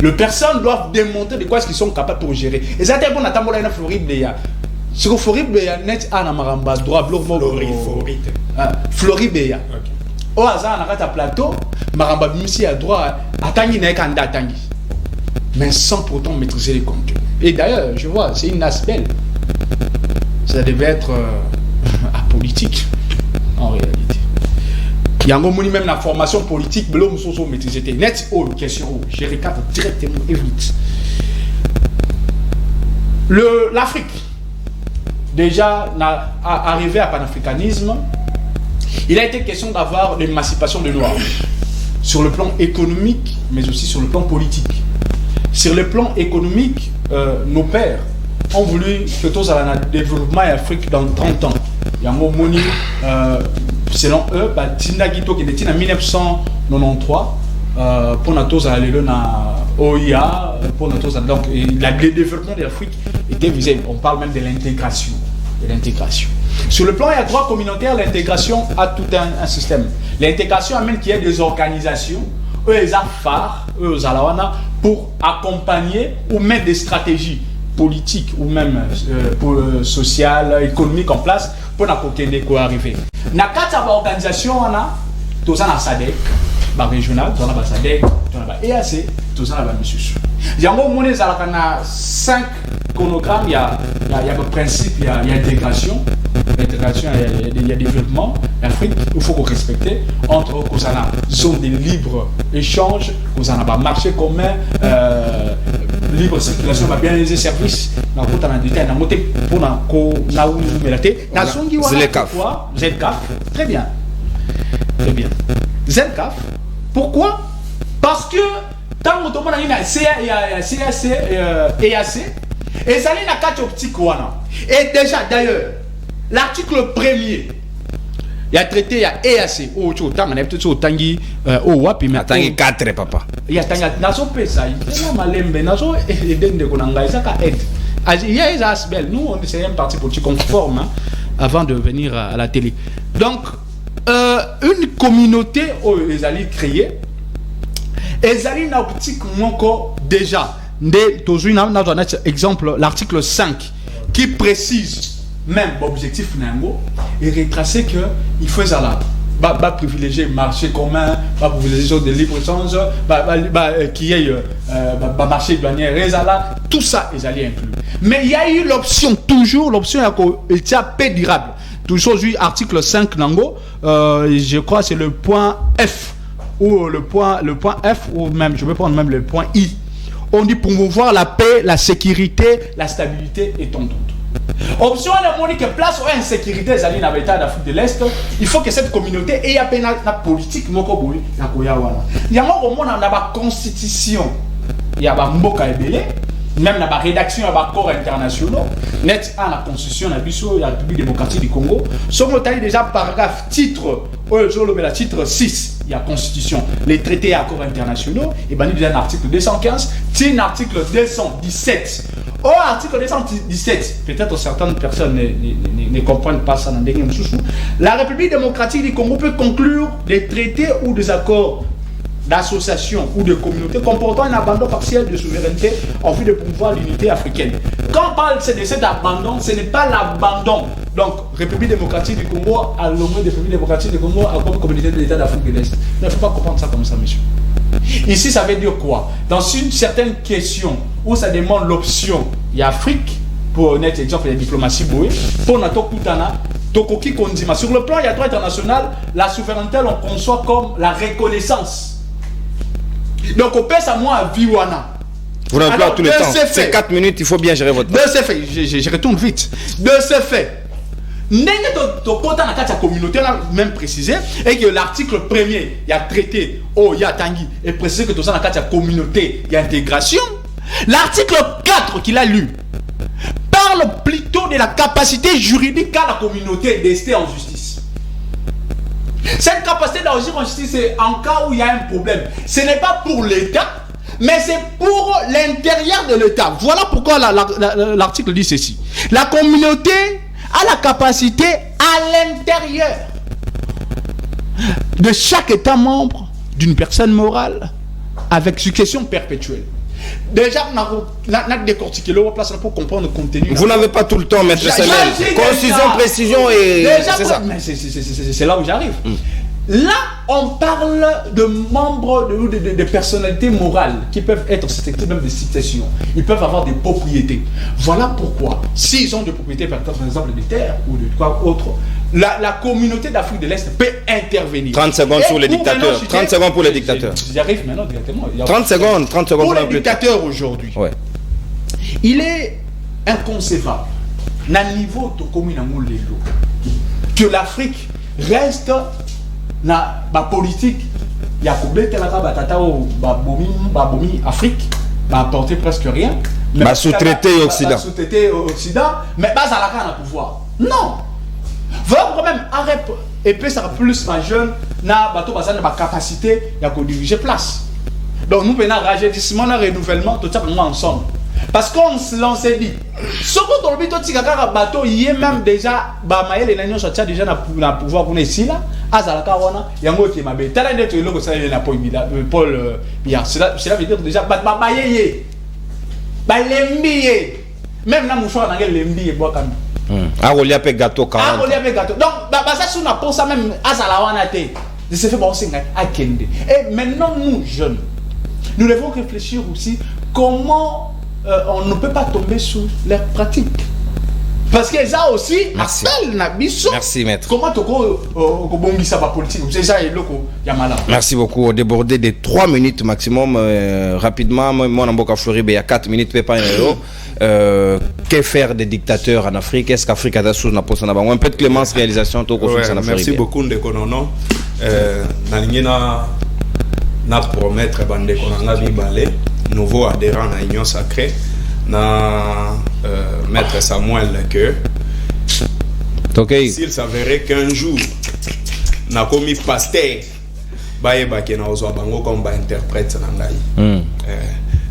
[SPEAKER 4] Les personnes doivent démontrer de quoi est-ce qu'ils sont capables pour gérer. Et ça, c'est bon, attends, on a Floride. Si vous Floride, net à Namaramba, droit, Floride. Au hasard, on a un plateau, Maramba Bimsi a droit à Tangi Nekanda Tangi. Mais sans pourtant maîtriser les contenus. Et d'ailleurs, je vois, c'est une aspect. Ça devait être apolitique, en réalité. Il y a un moment même la formation politique, mais l'homme sont maîtrisé. Net, question, je regarde directement et vite. L'Afrique, déjà, arrivé à panafricanisme, il a été question d'avoir l'émancipation des Noirs. Sur le plan économique, mais aussi sur le plan politique. Sur le plan économique, nos pères ont voulu que tous aient un développement en Afrique dans 30 ans. Il y a un moment, selon eux, Tindagito qui était en 1993, pour nous tous aller dans OIA, pour nous tous donc le développement de l'Afrique était visé. On parle même de l'intégration. Sur le plan et à droit communautaire, l'intégration a tout un système. L'intégration amène qu'il y ait des organisations, eux les phares, eux les alawana, pour accompagner ou mettre des stratégies politiques ou même sociales, économiques en place pour n'importe quoi arriver. Dans cette organisation, tous en SADC, régional, tous en SADC, tous en EAC, tous en Misusu. Il y a un moment 5 chronogrammes, il y a le principe, il y a intégration. L'intégration, il y a développement. L'Afrique, il faut qu'on respecte entre zone de libre échange, marché commun, libre circulation, bien les services. ZCAF. Très bien. Très bien. ZCAF. Pourquoi? Parce que tant que on a CAC et EAC, et ça n'a pas optique. Et déjà, d'ailleurs, l'article 1er, il y a traité, il y a EAC, au peut-être au Tanguy, au Wapi, mais
[SPEAKER 1] Tanguy 4, papa.
[SPEAKER 4] Il y a Tanguy, Nazo Pesa, il y a Malembe, Nazo et Dende Konanga, ça aide. Il y a les Asbel, nous, on est un parti politique conforme avant de venir à la télé. Donc, une communauté où ils allaient créer, ils allaient dans l'optique déjà, exemple, l'article 5 qui précise même l'objectif et retracer qu'il faut privilégier le marché commun, privilégier de libre-échange, qui est marché douanier, tout ça, ils allaient inclure. Mais il y a eu l'option, toujours l'option est paix durable. Toujours aujourd'hui, article 5 Nango, je crois que c'est le point F, ou le point F, ou même, je vais prendre même le point I. On dit promouvoir la paix, la sécurité, la stabilité et tout. Option on a que place où insécurité les alliés dans l'État d'Afrique de l'Est, il faut que cette communauté ait la politique moko na koyawana. Il y a au monde dans la constitution, il y a mboka ebele, même dans la rédaction des accords internationaux, net à la constitution de la République démocratique du Congo, sont déjà paragraphe titre titre 6, il y a constitution, les traités et accords internationaux, et ben il y a un article 215, un article 217. Au article 217, peut-être certaines personnes ne comprennent pas ça dans le la République démocratique du Congo peut conclure des traités ou des accords d'association ou de communauté comportant un abandon partiel de souveraineté en vue de promouvoir l'unité africaine. Quand on parle de cet abandon, ce n'est pas l'abandon. Donc, République démocratique du Congo, à l'ombre de République démocratique du Congo, à comme communauté de l'État d'Afrique de l'Est. Il ne faut pas comprendre ça comme ça, monsieur. Ici, ça veut dire quoi? Dans une certaine question où ça demande l'option, il y a Afrique, pour honnête exemple, il y a diplomatie bouée, pour Nato Koutana, Tokoki Kondima. Sur le plan, il y a droit international, la souveraineté, on conçoit comme la reconnaissance. Donc, on pèse à moi à Viwana.
[SPEAKER 1] Vous n'avez pas tout le temps. C'est 4 minutes, il faut bien gérer votre temps.
[SPEAKER 4] De ce fait, je retourne vite. De ce fait, la communauté a même précisé et que l'article 1er, il y a traité, il y a Tanguy, et précisé que tout ça dans la communauté, il y a intégration. L'article 4 qu'il a lu parle plutôt de la capacité juridique à la communauté d'ester en justice. Cette capacité d'agir en justice, c'est en cas où il y a un problème. Ce n'est pas pour l'État, mais c'est pour l'intérieur de l'État. Voilà pourquoi l'article dit ceci. La communauté a la capacité à l'intérieur de chaque État membre d'une personne morale avec succession perpétuelle. Déjà, on a décortiqué le place pour comprendre le contenu.
[SPEAKER 1] Vous n'avez pas tout le temps, maître Semel. Concision, précision et...
[SPEAKER 4] C'est là où j'arrive. Là, on parle de membres, de personnalités morales qui peuvent être susceptibles même de citation. Ils peuvent avoir des propriétés. Voilà pourquoi, s'ils ont des propriétés, par exemple des terres ou de quoi autre, la communauté d'Afrique de l'Est peut intervenir.
[SPEAKER 1] 30 secondes sur les dictateurs. 30 secondes pour les dictateurs.
[SPEAKER 4] J'arrive maintenant directement.
[SPEAKER 1] 30 secondes
[SPEAKER 4] pour les dictateurs aujourd'hui. Ouais. Il est inconcevable, à niveau de commune que l'Afrique reste na politique. Il y a combien de Afrique va apporter presque rien.
[SPEAKER 1] Mais sous-traité Occident.
[SPEAKER 4] Sous-traité Occident, mais bas à la canne à pouvoir. Non. Voilà quand même arrête et puis ça plus ma jeune na bateau bazan na capacité ya ko diriger place. Donc nous venons rajeunissement na renouvellement tout ça ensemble. Parce qu'on se lance dit ce qu'on doit plutôt tikaka bateau il est même déjà ba maël et l'agnon ça déjà na pouvoir pour ici là azalaka wana yango qui mabe tala ndeto eloko ça na Paul Biya cela veut dire déjà ba bayeye ba lembiye même na mouchoir na lembiye bois comme
[SPEAKER 1] Arolia pe gâteau 40.
[SPEAKER 4] Arolia pe gâteau. Donc ça sous na pour ça même azala wana té de ce fait, à Kende. Et maintenant, nous, jeunes, nous devons réfléchir aussi comment on ne peut pas tomber sous leurs pratiques. Parce que ça aussi,
[SPEAKER 1] merci. Merci, maître.
[SPEAKER 4] Comment tu peux politique? C'est ça,
[SPEAKER 1] merci beaucoup. Débordé de 3 minutes maximum. Rapidement, moi, en Floride, il y a 4 minutes. Que faire des dictateurs en Afrique? Est-ce qu'Afrique a des choses? Un peu de clémence, réalisation.
[SPEAKER 5] Merci beaucoup, Ndekonono. Na promettre bande konanga bibalé nouveau adhérent à l'Union Sacrée na maître Samuel que s'il s'avérait qu'un jour na commis pasteur baye bake na ozo bango comme ba interprète na ngai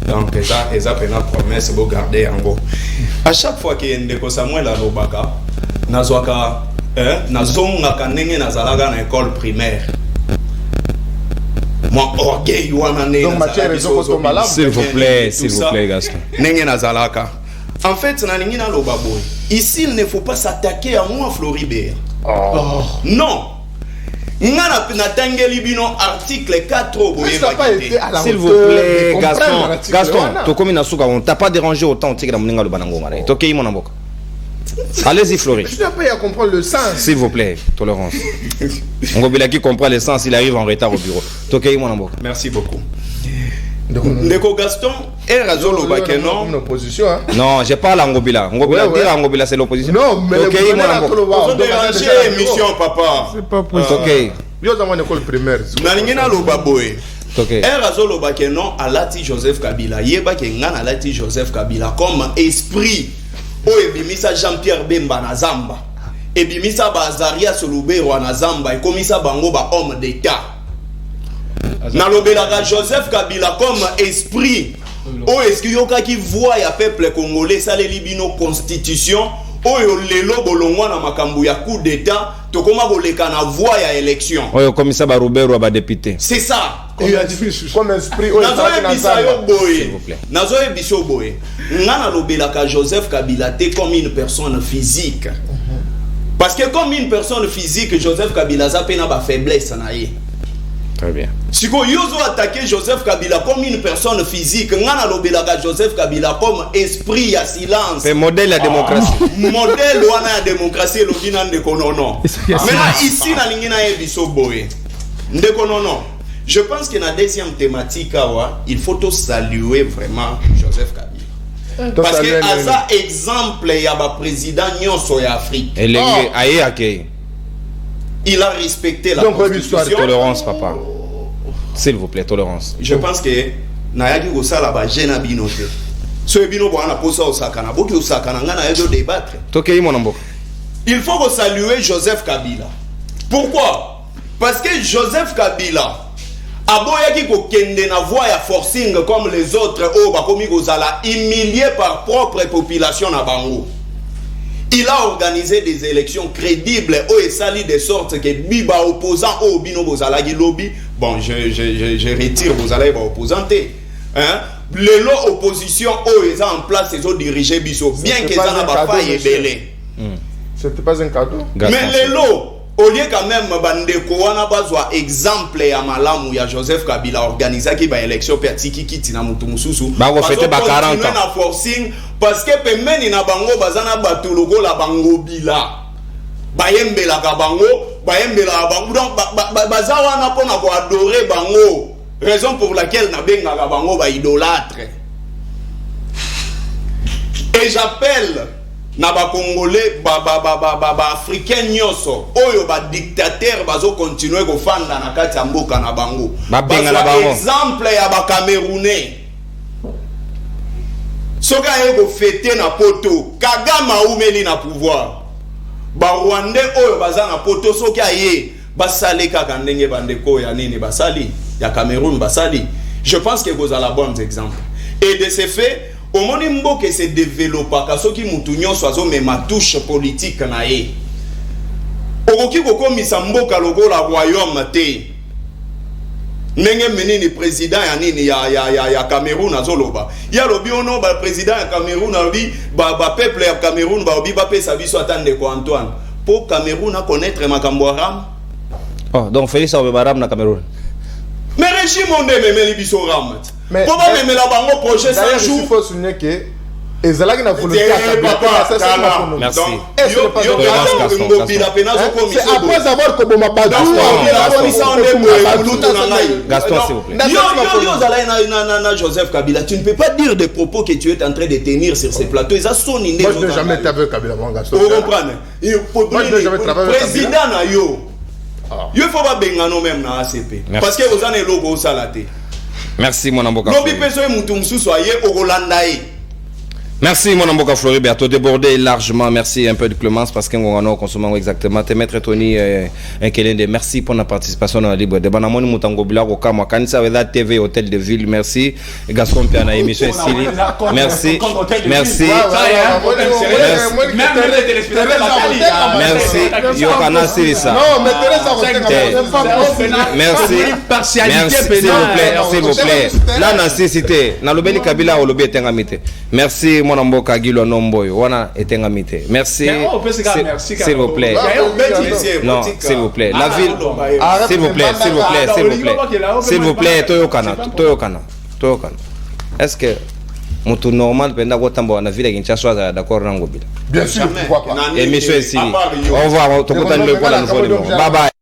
[SPEAKER 5] donc eza pena promesse bo garder yango à chaque fois que ndeko Samuel alobaka nazwaka nazonga kanenge nazalaga na école primaire. Mon orgueil,
[SPEAKER 1] s'il vous plaît, Gaston.
[SPEAKER 5] En fait, ici, il ne faut pas s'attaquer à moi, Floribert. Non. Article 4.
[SPEAKER 1] S'il vous plaît, Gaston, on t'a pas dérangé autant. Allez-y, Flori.
[SPEAKER 3] Je n'ai pas à comprendre le sens.
[SPEAKER 1] S'il vous plaît, tolérance. On qui comprend le sens, il arrive en retard au bureau.
[SPEAKER 5] Merci beaucoup. Ndeko Gaston est Razolo Bakeno.
[SPEAKER 1] Non, j'ai pas l'Angobila. Angobila, c'est l'opposition.
[SPEAKER 3] Non, mais
[SPEAKER 5] vous avez dérangé l'émission, papa.
[SPEAKER 3] C'est pas possible.
[SPEAKER 1] Ok.
[SPEAKER 3] Yo dans l'école primaire.
[SPEAKER 5] Nalingina Lobaboé. Razolo Bakeno alati Joseph Kabila. Yeba Kengan alati Joseph Kabila comme esprit. O ebimisa Jean-Pierre Bemba na Zamba. Ebimisa Bazaria Solubero na Zamba. Ekomisa bango ba homme d'état. Nalobelaka Joseph Kabila comme esprit. O eskiyoka ki voix ya peuple congolais sale libino constitution. Oyo lelo bolongwa na makambu ya coup d'état. Tokoma koleka na voix ya élection.
[SPEAKER 1] Oyo komisa ba Robert ba député.
[SPEAKER 5] C'est ça.
[SPEAKER 3] Comme esprit.
[SPEAKER 5] S'il vous plaît. Nazoye biso boye. Ngana lobelaka Joseph Kabila te comme une personne physique. Parce que comme une personne physique, Joseph Kabila a peine ba faiblesse na ye.
[SPEAKER 1] Très bien.
[SPEAKER 5] Si vous attaquez Joseph Kabila comme une personne physique, ngana lobelaka Joseph Kabila comme esprit à silence.
[SPEAKER 1] C'est modèle la démocratie.
[SPEAKER 5] Modèle wana la démocratie lobina ndeko nono. Maintenant ici na lingina ye biso boye. Ndeko nono. Je pense que dans la deuxième thématique, il faut saluer vraiment Joseph Kabila. Parce que à ça exemple, il y a un président Nyonso en Afrique. Il a respecté la constitution.
[SPEAKER 1] Tolérance, papa. S'il vous plaît, tolérance.
[SPEAKER 5] Je pense que Nayagi Osala ba jena binote. Ce bino boana posa osakana, boki osakana ngana yedo débattre. Il faut saluer Joseph Kabila. Pourquoi? Parce que Joseph Kabila aboyaki ko kende na voie ya forcing comme les autres o bakomi kozala humilié par propre population na bango. Il a organisé des élections crédibles au sali de sorte que biba opposant au bino bozala lobby. Bon, je retire bozala ba opposanté. Hein? Le lot opposition au est en place ils ont dirigé biso bien que ça n'a pas failli belé.
[SPEAKER 3] C'était pas un cadeau.
[SPEAKER 5] Mais le lot au lieu quand même bandeko wana bazwa exemple ya malamu ya Joseph Kabila organisé qui ba élection pertiki kiti na mutu mususu
[SPEAKER 1] ba ko fêter ba 40 ans
[SPEAKER 5] na forcing parce que pemeni na bango bazana batu logo la bango bila bayembela ka bango bayembela bango donc bazawa na pona ko adorer bango raison pour laquelle na benga ka bango ba idolâtre. Et j'appelle na ba congolais ba africain nyoso oyo ba dictateur bazo continuer ko fanda na kati ya mboka na bango
[SPEAKER 1] ba benga na bango
[SPEAKER 5] exemple ya ba camerounais soka yego fêter na poto Kagame umeli na pouvoir ba rwandais oyo baza na poto soka ye basale kaka ndenge bandeko ya nini basali ya Cameroun basali. Je pense que vous avez bons exemples et de ce fait au moment que se développe parce que mutu nyonso azo mema touche politique na ye okoki kokomisa mboka lokola royaume te ndenge menini président ya nini ya Cameroun azoloba ya lobi ono ba président ya Cameroun alobi ba peuple ya Cameroun ba obi ba pesa biso atande ko Antoine pour Cameroun a connaître makambo haram
[SPEAKER 1] Oh, donc Félix Aoubebaram na Cameroun.
[SPEAKER 5] Mais régime on est même les biso ramat.
[SPEAKER 3] Mais
[SPEAKER 5] comment même la bango projet 100 jours.
[SPEAKER 3] Il faut souligner que ezalaki na volonté
[SPEAKER 1] Merci.
[SPEAKER 5] C'est
[SPEAKER 3] après avoir koboma badu
[SPEAKER 1] Gaston s'il vous plaît.
[SPEAKER 5] Joseph Kabila, tu ne peux pas dire des propos que tu es en train de tenir sur ces plateaux. Ils sont
[SPEAKER 3] moi je n'ai jamais été avec Kabila Gaston.
[SPEAKER 5] Vous comprenez? Moi je n'ai jamais travaillé avec Kabila. Président na yo. Il faut pas bengano même na ACP parce que vous en avez logo salaté.
[SPEAKER 1] Merci mon amboka.
[SPEAKER 5] Lobi peso mutu mususu aye okolandaye.
[SPEAKER 1] Merci mon amboka Floribert, à tout débordé largement. Merci un peu de clémence parce qu'on a consommé exactement. Te maître Tony Nkelende, merci pour la participation dans la libre débat. Namoni Mutango Bila Okama Kanisa Weda TV Hôtel de Ville, merci. Gaston Piana émission Sili. Merci. Merci. Merci. Yokana Silisa.
[SPEAKER 3] Non, mais
[SPEAKER 1] merci. S'il vous plaît. Là, na cité. Na lobeli Kabila au lobby Tengamite. Merci mon amboka Gilo Nomboyo. Wana Etengamite. Merci. S'il vous plaît. Non, s'il vous plaît. La ville. S'il vous plaît. S'il vous plaît. Toyokana. Est-ce que mutu normal penda kotambo na ville Kinshasa d'accord nango bila?
[SPEAKER 3] Bien sûr, pourquoi pas.
[SPEAKER 1] Émission ici. Au revoir. Bye bye.